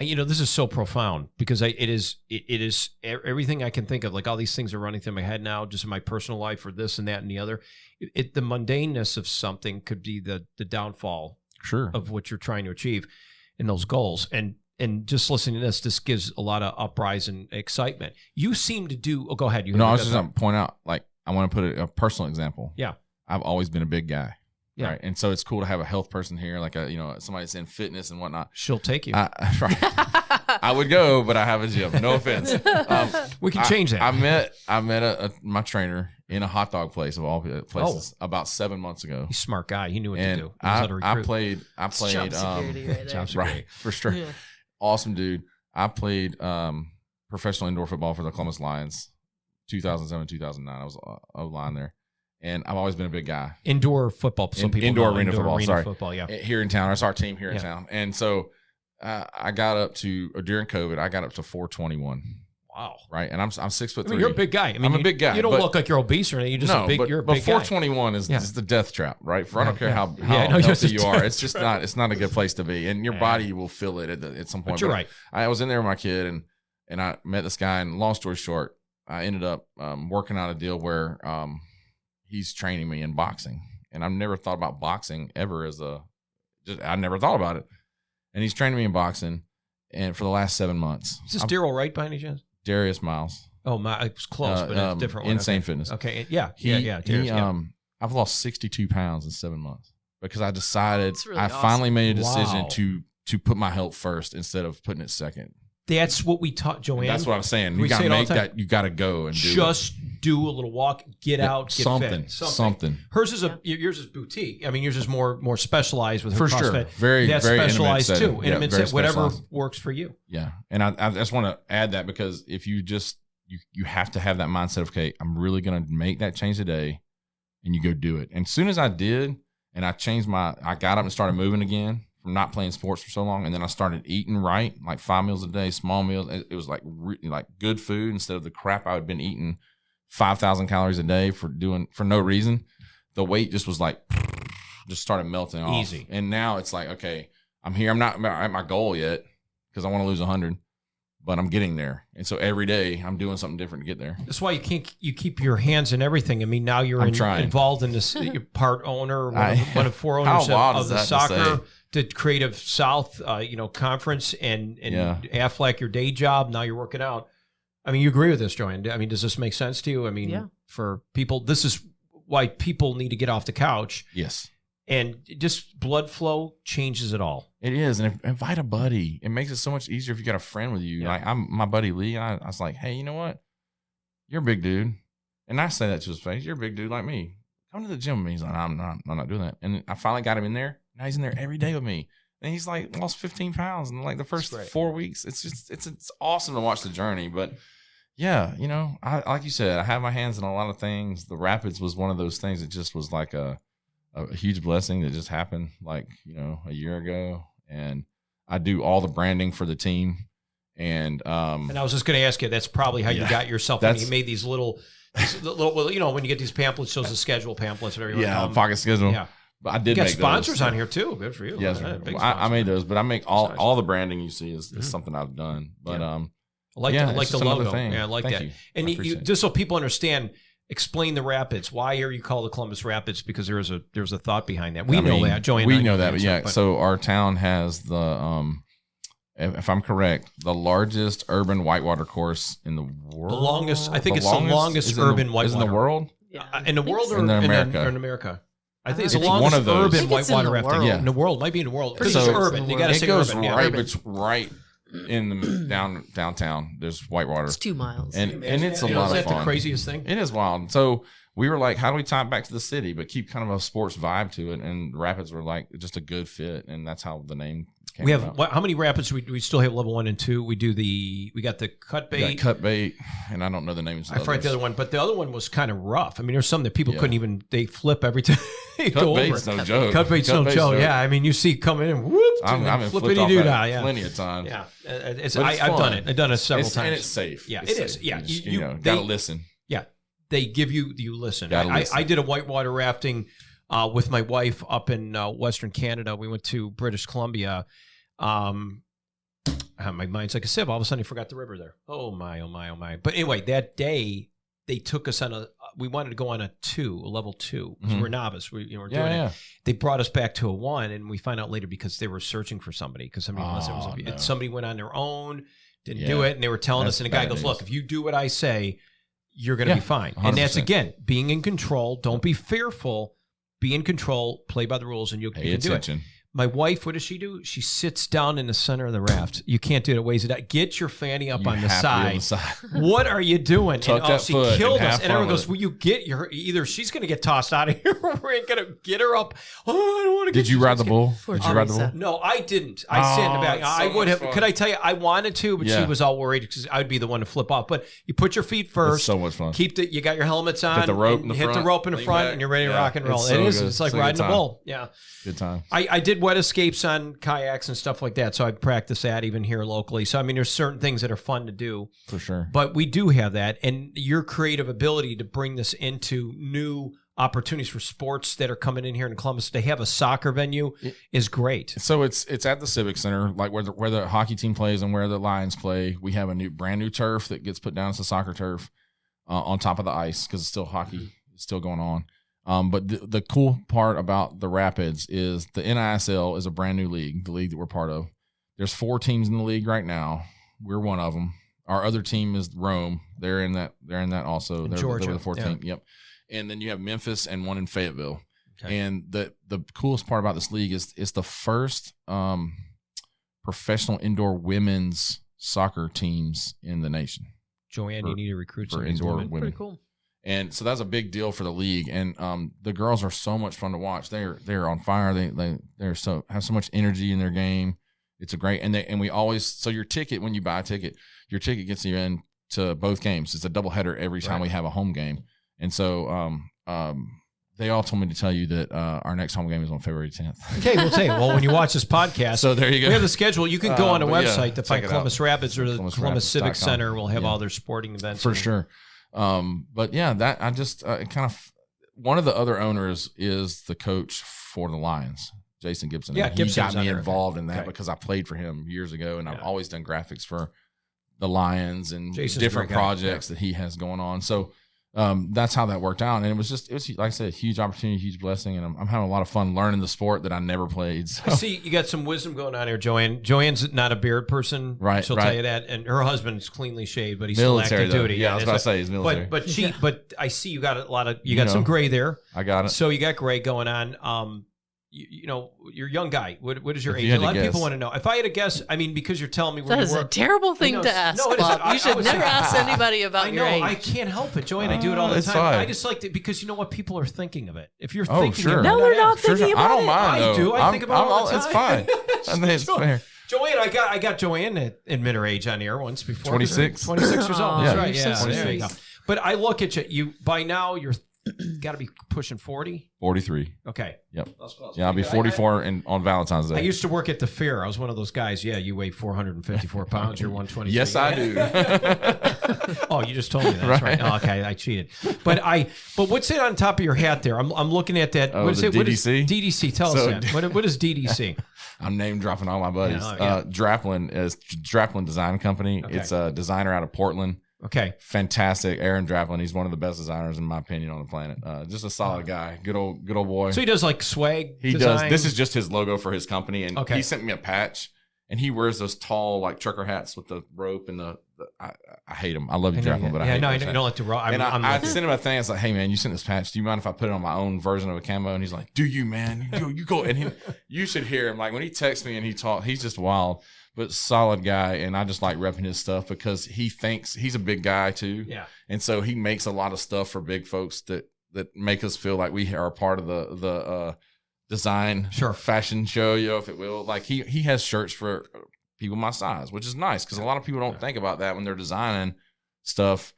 A: This is so profound because it is everything I can think of. Like all these things are running through my head now, just in my personal life or this and that and the other. The mundaneness of something could be the downfall of what you're trying to achieve in those goals. And just listening to this gives a lot of uprise and excitement. You seem to do. Oh, go ahead.
D: I was just going to point out, like, I want to put a personal example.
A: Yeah.
D: I've always been a big guy.
A: Yeah.
D: Right. And so it's cool to have a health person here, like somebody that's in fitness and whatnot.
A: She'll take you.
D: Right. I would go, but I have a gym. No offense.
A: We can change that.
D: I met my trainer in a hot dog place of all places about 7 months ago.
A: He's a smart guy. He knew what to do.
D: I played
B: job security right there.
D: right, for sure.
B: Yeah.
D: Awesome dude. I played professional indoor football for the Columbus Lions 2007, 2009. I was O-line there. And I've always been a big guy.
A: Indoor football.
D: Indoor arena football. Sorry.
A: Football, yeah.
D: Here in town. That's our team here in town. And so I got up to, during COVID, I got up to 421.
A: Wow.
D: Right. And I'm 6'3".
A: You're a big guy.
D: I'm a big guy.
A: You don't look like you're obese or anything. You're just a big guy.
D: But 421 is the death trap, right? I don't care how healthy you are. It's just it's not a good place to be. And your body will feel it at some point.
A: But you're right.
D: I was in there with my kid and I met this guy, and long story short, I ended up working out a deal where he's training me in boxing. And I've never thought about boxing ever I never thought about it. And he's training me in boxing, and for the last 7 months.
A: Is this Daryl Wright by any chance?
D: Darius Miles.
A: Oh, it was close, but it's a different one.
D: Insane Fitness.
A: Okay, yeah. Darius,
D: I've lost 62 pounds in 7 months because I decided
B: Really
D: I
B: awesome.
D: finally made a decision
A: Wow.
D: to put my health first instead of putting it second.
A: That's what we taught Joanne.
D: That's what I'm saying.
A: We
D: You got
A: say
D: to
A: it all
D: make
A: the time.
D: that. You got to go and do
A: Just do a little walk, get out, get
D: something,
A: fit.
D: something.
A: Hers is yours is boutique. I mean, yours is more specialized with her
D: For sure.
A: CrossFit.
D: Very,
A: That's
D: very
A: specialized
D: intimate setting.
A: too.
D: Yeah,
A: Intimate
D: very
A: set, whatever
D: specialized.
A: works for you.
D: Yeah, and I just want to add that because if you just you have to have that mindset of, okay, I'm really going to make that change today, and you go do it. And as soon as I did, and I got up and started moving again from not playing sports for so long, and then I started eating right, like 5 meals a day, small meals. It was like like good food instead of the crap I had been eating, 5,000 calories a day for no reason. The weight just was like just started melting off.
A: Easy.
D: And now it's like, okay, I'm here. I'm not at my goal yet because I want to lose 100. But I'm getting there, and so every day I'm doing something different to get there.
A: That's why you keep your hands in everything. I mean, now you're involved in this. You're part owner, one of four owners of the soccer, the Creative South, conference, and Aflac, your day job. Now you're working out. I mean, you agree with this, Joanne? I mean, does this make sense to you? I mean, for people, this is why people need to get off the couch.
D: Yes.
A: And just blood flow changes it all.
D: It is. And invite a buddy. It makes it so much easier if you got a friend with you.
A: Yeah.
D: Like my buddy Lee, I was like, hey, you know what? You're a big dude. And I say that to his face. You're a big dude like me. Come to the gym with me. He's like, I'm not doing that. And I finally got him in there. Now he's in there every day with me. And he's like lost 15 pounds in like the first 4 weeks. It's awesome to watch the journey. But yeah, I like you said, I have my hands in a lot of things. The Rapids was one of those things. It just was like a huge blessing that just happened like, a year ago. And I do all the branding for the team. And
A: I was just going to ask you, that's probably how you got yourself. You made these little, when you get these pamphlets, shows the schedule pamphlets, whatever you want to
D: pocket schedule.
A: Yeah.
D: But I did
A: you got
D: make
A: sponsors
D: those.
A: on here too. Good for you.
D: Yes, I made those, but I make all the branding you see is something I've done. But
A: I like the logo. Yeah, I like that.
D: You.
A: And you, just so people understand, explain the Rapids. Why are you called the Columbus Rapids? Because there's a thought behind that. We know that, Joanne.
D: We know that, but yeah. So our town has the if I'm correct, the largest urban whitewater course in the world.
A: The longest, I think it's the longest urban whitewater.
D: Is in the world?
B: Yeah,
A: in the world or
D: in
A: America? Or in America. I think it's the
D: It's
A: longest
D: one of those.
A: urban whitewater rafting.
D: Yeah.
A: In the world. Might be in the world.
B: Pretty
A: It's
B: sure it's
A: urban.
B: in the
A: You got to
B: world.
A: say
D: It goes
A: urban.
D: right,
A: Yeah.
D: it's right in the downtown. There's whitewater.
B: It's 2 miles.
D: And it's a
A: You know,
D: lot
A: is
D: of
A: that
D: fun.
A: the craziest thing?
D: It is wild. So we were like, how do we tie it back to the city, but keep kind of a sports vibe to it? And Rapids were like just a good fit, and that's how the name came
A: We have
D: about.
A: how many rapids? Do we still have level 1 and 2. We do we got the cut
D: We
A: bait.
D: got cut bait, and I don't know the names.
A: I forgot the other one, but the other one was kind of rough. I mean, there's some that people couldn't even. They flip every time they
D: Cut
A: go over
D: bait's
A: it.
D: no joke.
A: Cut bait's no joke. Yeah, I mean, you see coming in, whoop,
D: I'm
A: flippity doo dah. Yeah,
D: plenty of times.
A: yeah.
D: But
A: I've done it. I've done it several times.
D: and it's safe.
A: Yeah,
D: It's
A: it is.
D: safe.
A: Yeah,
D: you, just,
A: you
D: gotta listen.
A: Yeah, they give you listen.
D: Gotta listen.
A: I did a whitewater rafting with my wife up in Western Canada. We went to British Columbia. I my mind's like a sieve. All of a sudden, I forgot the river there. Oh my, oh my, oh my. But anyway, that day they took us on we wanted to go on a level 2 because we're novice. We're doing it. They brought us back to a 1, and we find out later because they were searching for somebody because somebody went on their own, didn't do it, and they were telling us. And the guy goes, "Look, if you do what I say, you're going to be fine." 100%. And that's again being in control. Don't be fearful. Be in control. Play by the rules, and you can do it. My wife, what does she do? She sits down in the center of the raft. You can't do it. It weighs it out. Get your fanny up on the side. What are you doing?
D: Tuck
A: and
D: that
A: she
D: foot
A: killed
D: and
A: us.
D: have
A: And everyone
D: fun
A: goes, "Will you get your?" Either she's going to get tossed out of here, or we're going to get her up. Oh, I don't want to.
D: Did you ride the bull?
B: Did you ride the bull?
A: No, I didn't. I sat in the back. I would have. Could I tell you? I wanted to, but she was all worried because I would be the one to flip off. But you put your feet first.
D: It's so much fun.
A: You got your helmets on.
D: Hit the rope in the
A: front. Hit the rope in the front, and you're ready to rock and roll. It is. It's like riding a bull. Yeah.
D: Good time.
A: I did wet escapes on kayaks and stuff like that, so I practice that even here locally. So I mean, there's certain things that are fun to do
D: for sure.
A: But we do have that, and your creative ability to bring this into new opportunities for sports that are coming in here in Columbus. They have a soccer venue is great.
D: So it's at the Civic Center, like where the hockey team plays and where the Lions play. We have a brand new turf that gets put down as a soccer turf on top of the ice because it's still hockey, it's still going on. But the cool part about the Rapids is the NISL is a brand new league, the league that we're part of. There's 4 teams in the league right now. We're one of them. Our other team is Rome. They're in that also. They're the 14th. Yep. And then you have Memphis and one in Fayetteville. Okay. And the coolest part about this league is it's the first professional indoor women's soccer teams in the nation.
A: Joanne, you need to recruit some
D: indoor women.
B: Pretty cool.
D: And so that's a big deal for the league. And the girls are so much fun to watch. They're on fire. They have so much energy in their game. It's a great and we always so your ticket when you buy a ticket, your ticket gets you in to both games. It's a doubleheader every time we have a home game. And so they all told me to tell you that our next home game is on February 10th.
A: Okay, we'll tell you. Well, when you watch this podcast,
D: so there you go.
A: We have the schedule. You can go on the website to find Columbus Rapids or the Columbus Civic Center. We'll have all their sporting events
D: for sure. But yeah, that I just kind of one of the other owners is the coach for the Lions, Jason Gibson.
A: Yeah,
D: he got me involved in that because I played for him years ago, and I've always done graphics for the Lions and different projects that he has going on. So that's how that worked out, and it was like I said, a huge opportunity, huge blessing, and I'm having a lot of fun learning the sport that I never played. So.
A: I see you got some wisdom going on here, Joanne. Joanne's not a beard person,
D: right?
A: She'll tell you that, and her husband's cleanly shaved, but he's military, still active duty.
D: Yeah, I was about to say he's military.
A: But I see you got a lot of some gray there.
D: I got it.
A: So you got gray going on. You know, you're a young guy. What is your age? A lot of people want to know. If I had to guess, I mean, because you're telling me where
B: that
A: you work.
B: That is a terrible thing to ask. No, you should never ask anybody about your age.
A: I can't help it, Joanne. I do it all the time.
D: Fine.
A: I just like to because you know what people are thinking of it. If you're
D: thinking,
A: sure.
B: No, they're not thinking about it.
D: I don't mind.
A: I do. I think about it all the time.
D: It's fine. I think it's fair.
A: Joanne, I got Joanne at her age on air once before.
D: 26.
A: 26 years old. That's right.
B: Yeah,
A: there you go. But I look at you. By now, you're got to be pushing 40.
D: 43.
A: Okay.
D: Yep. Yeah, I'll be 44 on Valentine's Day.
A: I used to work at the fair. I was one of those guys. Yeah, you weigh 454 pounds. You're 120.
D: Yes, I do.
A: Oh, you just told me that. That's right. Oh, okay, I cheated. But what's it on top of your hat there? I'm looking at that.
D: Oh,
A: what is it?
D: DDC?
A: What is DDC? Tell us that. What is DDC?
D: I'm name dropping all my buddies.
A: Yeah.
D: Draplin is Draplin Design Company. Okay. It's a designer out of Portland.
A: Okay.
D: Fantastic. Aaron Draplin. He's one of the best designers, in my opinion, on the planet. Just a solid guy. Good old boy.
A: So he does like swag
D: He
A: design?
D: does. This is just his logo for his company. And he sent me a patch. And he wears those tall, like, trucker hats with the rope and I hate him. I love you, Draplin, but I hate him.
A: I don't like to rock.
D: I sent him a thing. I was like, hey, man, you sent this patch. Do you mind if I put it on my own version of a camo? And he's like, do you, man? You go. And you should hear him. Like, when he texts me and he talks, he's just wild. But solid guy, and I just like repping his stuff because he thinks he's a big guy too.
A: Yeah, and
D: so he makes a lot of stuff for big folks that make us feel like we are a part of the design fashion show, if it will. Like he has shirts for people my size, which is nice because a lot of people don't think about that when they're designing stuff.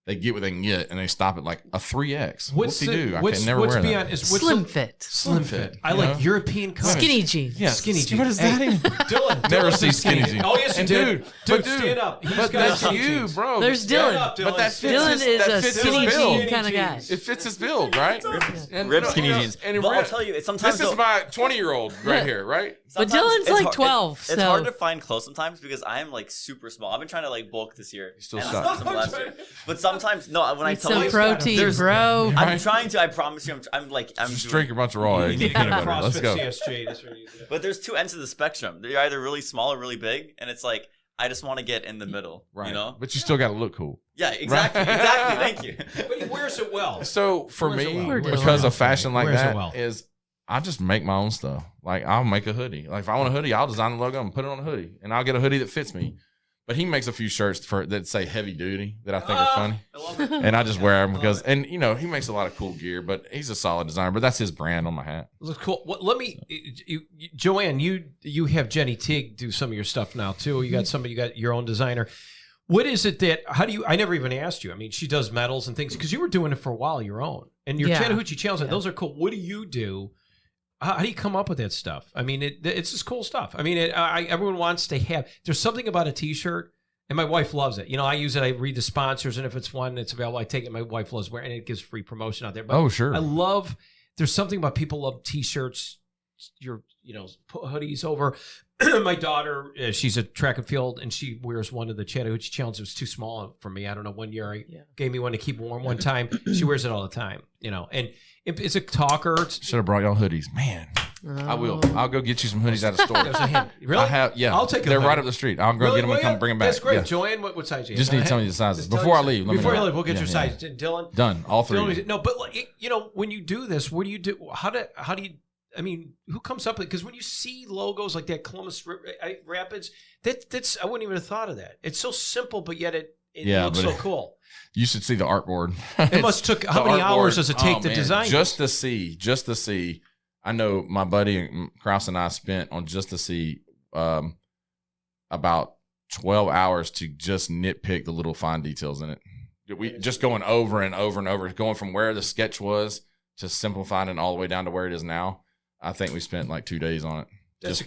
D: they get what they can get, and they stop at like a 3X.
A: What's
D: What's he do? I
A: what's,
D: can never
A: what's
D: wear
A: beyond
D: that.
A: is what's
B: Slim
A: the-
B: fit.
A: Slim fit. I
D: you
A: like
D: know?
A: European cuts.
B: Skinny jeans.
D: Yeah,
A: Skinny jeans.
D: What does
A: Hey,
D: that even?
A: Dylan,
D: Never
A: Dylan's
D: see
A: a
D: skinny jeans.
A: Oh yes, you
D: And
A: did.
D: dude,
A: Stand up. He's
D: But
A: got
D: that's
A: skinny
D: you,
A: jeans.
D: bro.
B: There's
A: Stand
B: Dylan.
A: up, Dylan.
D: But that fits
B: Dylan
D: his,
B: is
D: that
B: a
D: fits his
B: skinny
D: build.
B: jean kind of guy.
D: It fits his build, right? And
E: Rib
D: you know,
E: skinny
D: you know,
E: jeans.
D: And it
E: But I'll
D: rip-
E: tell you, it's sometimes
D: this is
E: though-
D: my 20-year-old right
B: Yeah.
D: here, right?
B: But
E: Sometimes
B: Dylan's
E: it's
B: like
E: hard-
B: 12,
E: It's
B: so-
E: hard to find clothes sometimes because I am like super small. I've been trying to like bulk this year.
D: He's still
E: and
D: shot.
E: some last year. But sometimes no. When I
B: Eat
E: tell
B: some
E: you,
B: protein,
A: there's-
B: bro.
E: I'm trying to. I promise you. I'm
D: Just drink a bunch of raw eggs.
A: You
D: and
A: need to
D: peanut
A: get a
D: butter. Let's
A: CrossFit
D: go.
A: CSJ. That's what you do.
E: But there's two ends of the spectrum. They're either really small or really big, and it's like I just want to get in the middle.
D: Right.
E: You know?
D: But you still got to look cool.
E: Yeah. Exactly. Exactly. Thank you.
A: But he wears it well.
D: So for
A: Wears it
D: me,
A: well.
B: Wears it
D: because
B: well.
D: of fashion like
A: Wears it
D: that,
A: well.
D: is I just make my own stuff. Like I'll make a hoodie. Like if I want a hoodie, I'll design the logo and put it on a hoodie, and I'll get a hoodie that fits me. But he makes a few shirts that say heavy duty that I think are funny,
E: I love it.
D: and I just wear them because, and you know, he makes a lot of cool gear. But he's a solid designer. But that's his brand on my hat.
A: Looks cool. Well, let me, Joanne. You have Jenny Teague do some of your stuff now too. You got somebody. You got your own designer. What is it that? How do you? I never even asked you. I mean, she does medals and things because you were doing it for a while your own, and your
B: Yeah.
A: Chattahoochee challenge.
B: Yeah.
A: Those are cool. What do you do? How do you come up with that stuff? I mean, it's just cool stuff. I mean, everyone wants to have. There's something about a T-shirt. And my wife loves it. You know, I use it. I read the sponsors, and if it's one that's available, I take it. My wife loves wearing it. And it gives free promotion out there. But
D: Oh sure.
A: I love. There's something about people love T-shirts. Put hoodies over. My daughter, she's a track and field, and she wears one of the Chattahoochee Challenge. It was too small for me. I don't know. One year, I gave me one to keep warm. One time, she wears it all the time. You know, and it's a talker.
D: Should have brought y'all hoodies, man. I will. I'll go get you some hoodies out of the store.
A: There's a hint. Really?
D: I have. Yeah,
A: I'll take a
D: They're
A: hoodie.
D: right up the street. I'll go
A: Really?
D: get them and
A: Will
D: come
A: ya?
D: bring them back.
A: That's great.
D: Yeah.
A: Joanne, what size do you
D: Just
A: have?
D: need to tell me the sizes
A: Just tell
D: before I
A: you-
D: leave. Let me
A: Before
D: know.
A: you leave, we'll get
D: Yeah,
A: your
D: yeah.
A: size. Dylan.
D: Done. All three.
A: Dylan, no, but when you do this, what do you do? How do you? I mean, who comes up with it? Because when you see logos like that, Columbus Rapids, that's I wouldn't even have thought of that. It's so simple, but yet it
D: Yeah,
A: looks
D: but
A: so cool.
D: You should see the artboard.
A: It must took how many hours does it take to
D: man,
A: design?
D: Just to see. I know my buddy Kraus and I spent on just to see about 12 hours to just nitpick the little fine details in it. We just going over and over and over, going from where the sketch was to simplifying it all the way down to where it is now. I think we spent like 2 days on it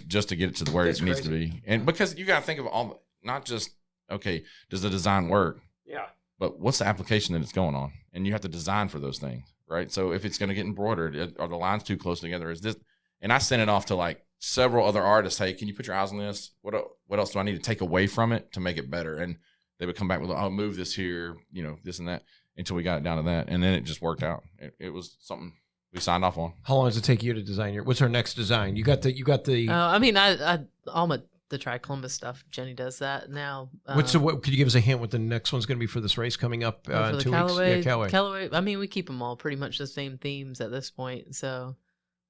D: just to get it to where
A: that's
D: it needs to be. And because you got to think of all, not just, okay, does the design work?
A: Yeah.
D: But what's the application that it's going on? And you have to design for those things, right? So if it's going to get embroidered, are the lines too close together? Is this? And I sent it off to like several other artists. Hey, can you put your eyes on this? What else do I need to take away from it to make it better? And they would come back with, oh, move this here, this and that, until we got it down to that. And then it just worked out. It was something we signed off on.
A: How long does it take you to design what's our next design? You got the
B: I mean, I all the Tri Columbus stuff. Jenny does that now.
A: could you give us a hint what the next one's going to be for this race coming up
B: for
A: in
B: the
A: 2
B: Callaway,
A: weeks? Yeah,
B: Callaway. I mean, we keep them all pretty much the same themes at this point. So,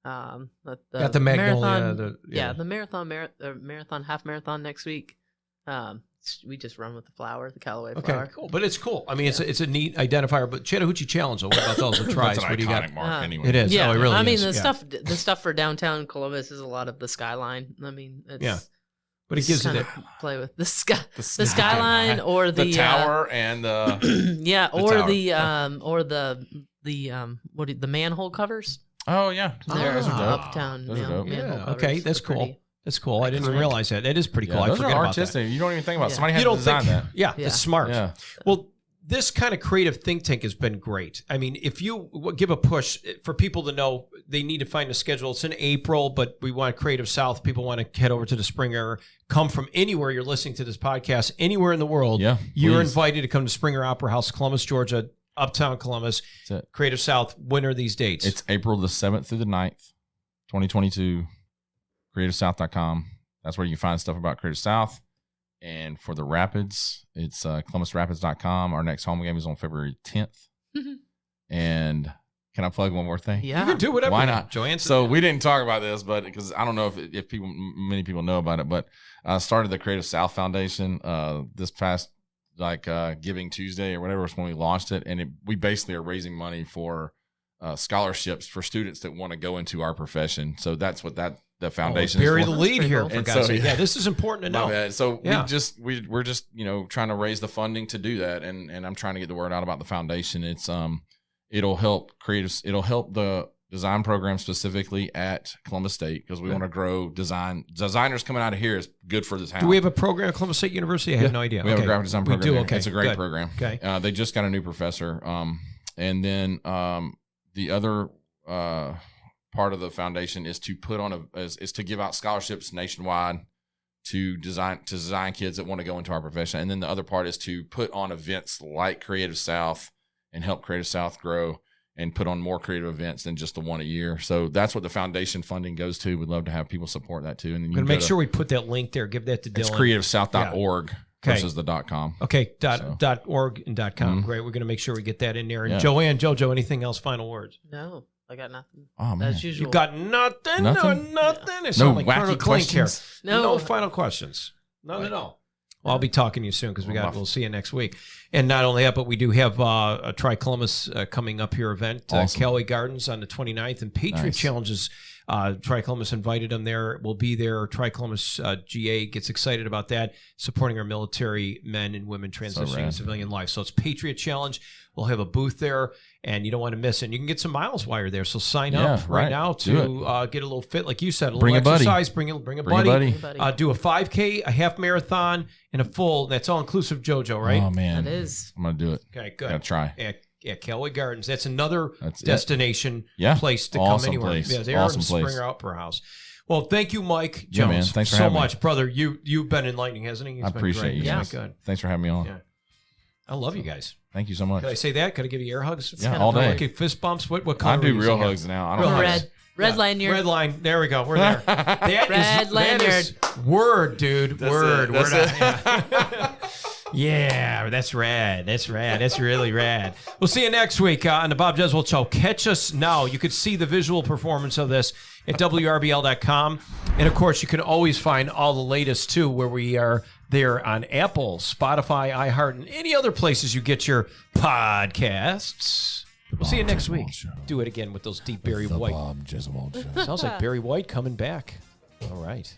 A: Got the Magnolia,
B: marathon, the marathon, half marathon next week. We just run with the flower, the Callaway flower.
A: Okay, cool. But it's cool. I mean, it's a neat identifier. But Chattahoochee Challenge, what about those? The tries?
D: That's an
A: What do you got?
D: iconic mark anyway.
A: It is.
B: Yeah,
A: Oh, it really
B: I mean
A: is.
B: the stuff for downtown Columbus is a lot of the skyline. I mean, it's,
A: Yeah. But it gives it
B: kind
A: that.
B: of play with the skyline or the
D: tower and the
B: yeah,
D: the
B: or
D: tower.
B: the manhole covers.
D: oh yeah,
B: They're
D: those are dope.
B: uptown
D: Those are dope.
B: manhole
A: Yeah,
B: covers.
A: okay, that's
B: They're pretty-
A: cool. That's cool. I didn't even
B: iconic.
A: realize that. That is pretty cool.
D: Yeah,
A: I
D: those
A: forget
D: are
A: about
D: artistic. You don't even think about it.
B: Yeah.
D: Somebody
A: that.
D: had
A: You
D: to
A: don't think?
D: design that.
A: Yeah,
B: Yeah.
A: it's smart.
D: Yeah.
A: Well, this kind of creative think tank has been great. I mean, if you give a push for people to know they need to find a schedule. It's in April, but we want Creative South. People want to head over to the Springer, come from anywhere you're listening to this podcast, anywhere in the world.
D: Yeah,
A: You're
D: please.
A: invited to come to Springer Opera House, Columbus, Georgia, Uptown Columbus.
D: That's it.
A: Creative South. When are these dates?
D: It's April the 7th through the 9th, 2022. CreativeSouth.com. That's where you can find stuff about Creative South. And for the Rapids, it's ColumbusRapids.com. Our next home game is on February 10th. And can I plug one more thing?
B: Yeah.
A: You can do whatever.
D: Why not?
A: Joanne?
D: So we didn't talk about this, but because I don't know if many people know about it, but I started the Creative South Foundation this past Giving Tuesday or whatever was when we launched it, and we basically are raising money for scholarships for students that want to go into our profession. So that's what that the foundation.
A: Bury
D: is
A: the
D: for.
A: lead here,
B: cool.
A: for
D: And
A: God's
D: so,
A: sake.
D: yeah.
A: Yeah, this is important to
D: My
A: know.
D: bad. So
A: Yeah.
D: we're just trying to raise the funding to do that, and I'm trying to get the word out about the foundation. It's it'll help creatives. It'll help the design program specifically at Columbus State because we want to grow designers coming out of here is good for the town.
A: Do we have a program at Columbus State University? I have no idea.
D: We have a graphic design program.
A: We do.
D: there.
A: Okay,
D: It's a great
A: good.
D: program.
A: Okay.
D: They just got a new professor. And then the other part of the foundation is to put on is to give out scholarships nationwide to design kids that want to go into our profession. And then the other part is to put on events like Creative South and help Creative South grow and put on more creative events than just the one a year. So that's what the foundation funding goes to. We'd love to have people support that too. And then
A: I'm going to make sure we put that link there. Give that to Dylan.
D: it's creativesouth.org
A: Okay.
D: versus the .com.
A: Okay,
D: So.
A: .org and .com.
D: Mhm.
A: Great. We're going to make sure we get that in there. And
D: Yeah.
A: Joanne, JoJo, anything else? Final words?
B: No, I got nothing.
D: Oh man.
B: As usual.
A: You got nothing?
D: Nothing?
A: No, nothing? It
D: No
A: sounds like
D: wacky
A: Colonel Clink here.
D: questions?
B: No.
A: final questions. None
D: Right.
A: at all. Well, I'll be talking to you soon because
D: Well,
A: we'll see you next week. And not only that, but we do have a Tri Columbus coming up here event,
D: Awesome.
A: Callaway Gardens on the 29th, and Patriot
D: Nice.
A: Challenges. Tri Columbus invited them there. We'll be there. Tri Columbus GA gets excited about that, supporting our military men and women transitioning
D: rad.
A: to civilian life. So it's Patriot Challenge. We'll have a booth there, and you don't want to miss it. And you can get some miles while you're there. So sign up
D: Yeah,
A: right
D: right.
A: now
D: Do
A: to get a little fit, like you said, a little
D: Bring a buddy.
A: exercise. Bring a
D: Bring a
A: buddy.
D: buddy.
B: Anybody?
A: Do a 5K, a half marathon, and a full. That's all inclusive, JoJo, right?
D: Oh man.
B: That is.
D: I'm gonna do it.
A: Okay,
D: Gotta
A: good.
D: try.
A: At Callaway Gardens. That's another
D: That's it.
A: destination
D: Yeah.
A: place to
D: Awesome
A: come anywhere.
D: place.
A: Yeah, they are
D: Awesome
A: in
D: place.
A: Springer Opera House. Well, thank you, Mike
D: Yeah,
A: Jones.
D: man. Thanks for
A: so
D: having me.
A: much, brother. You've been enlightening, hasn't he? It's
D: I
A: been
D: appreciate
A: great.
D: you
A: Yeah,
D: guys.
A: good.
D: Thanks for having me on.
A: Yeah. I love you guys.
D: Thank you so much.
A: Could I say that? Could I give you air hugs?
D: Yeah,
B: kinda
D: all day.
A: Okay, fist bumps. What
D: I
A: color
D: do
A: are you
D: real
A: using here?
D: hugs now. I
A: Real
D: don't
A: hugs.
D: hugs.
B: Red
A: Yeah.
B: lanyard.
A: Red line. There we go. We're there. That
B: Red
A: is word, dude.
D: That's
A: word.
D: it. That's
A: Yeah. Yeah, that's rad. That's rad. That's really rad. We'll see you next week on the Bob Jeswald Show. Catch us now. You could see the visual performance of this at WRBL.com. And, of course, you can always find all the latest, too, where we are there on Apple, Spotify, iHeart, and any other places you get your podcasts. We'll see you next week. Do it again with those deep Barry White.
C: Bob Jeswald Show.
A: Sounds like Barry White coming back. All right.